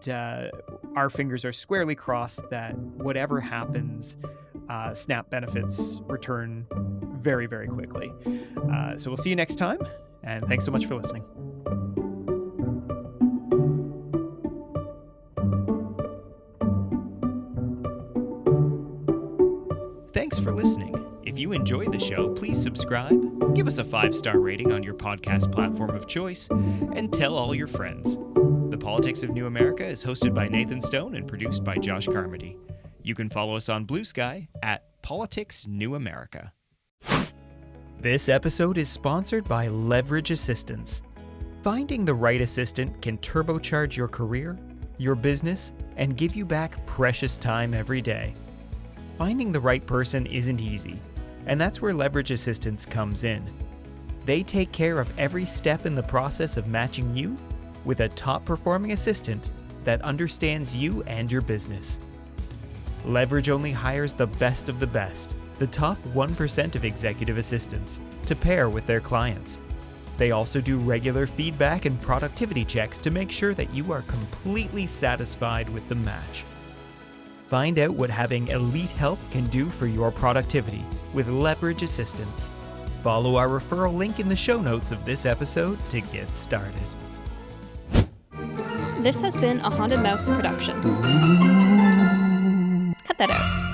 Speaker 1: our fingers are squarely crossed that whatever happens, SNAP benefits return very, very quickly. So we'll see you next time, and thanks so much for listening. Thanks for listening. If you enjoyed the show, please subscribe, give us a 5-star rating on your podcast platform of choice, and tell all your friends. The Politics of New America is hosted by Nathan Stone and produced by Josh Carmody. You can follow us on Blue Sky at Politics New America. This episode is sponsored by Leverage Assistance. Finding the right assistant can turbocharge your career, your business, and give you back precious time every day. Finding the right person isn't easy, and that's where Leverage Assistance comes in. They take care of every step in the process of matching you with a top-performing assistant that understands you and your business. Leverage only hires the best of the best, the top 1% of executive assistants, to pair with their clients. They also do regular feedback and productivity checks to make sure that you are completely satisfied with the match. Find out what having elite help can do for your productivity with Leverage Assistance. Follow our referral link in the show notes of this episode to get started.
Speaker 4: This has been a Haunted Mouse production. Cut that out.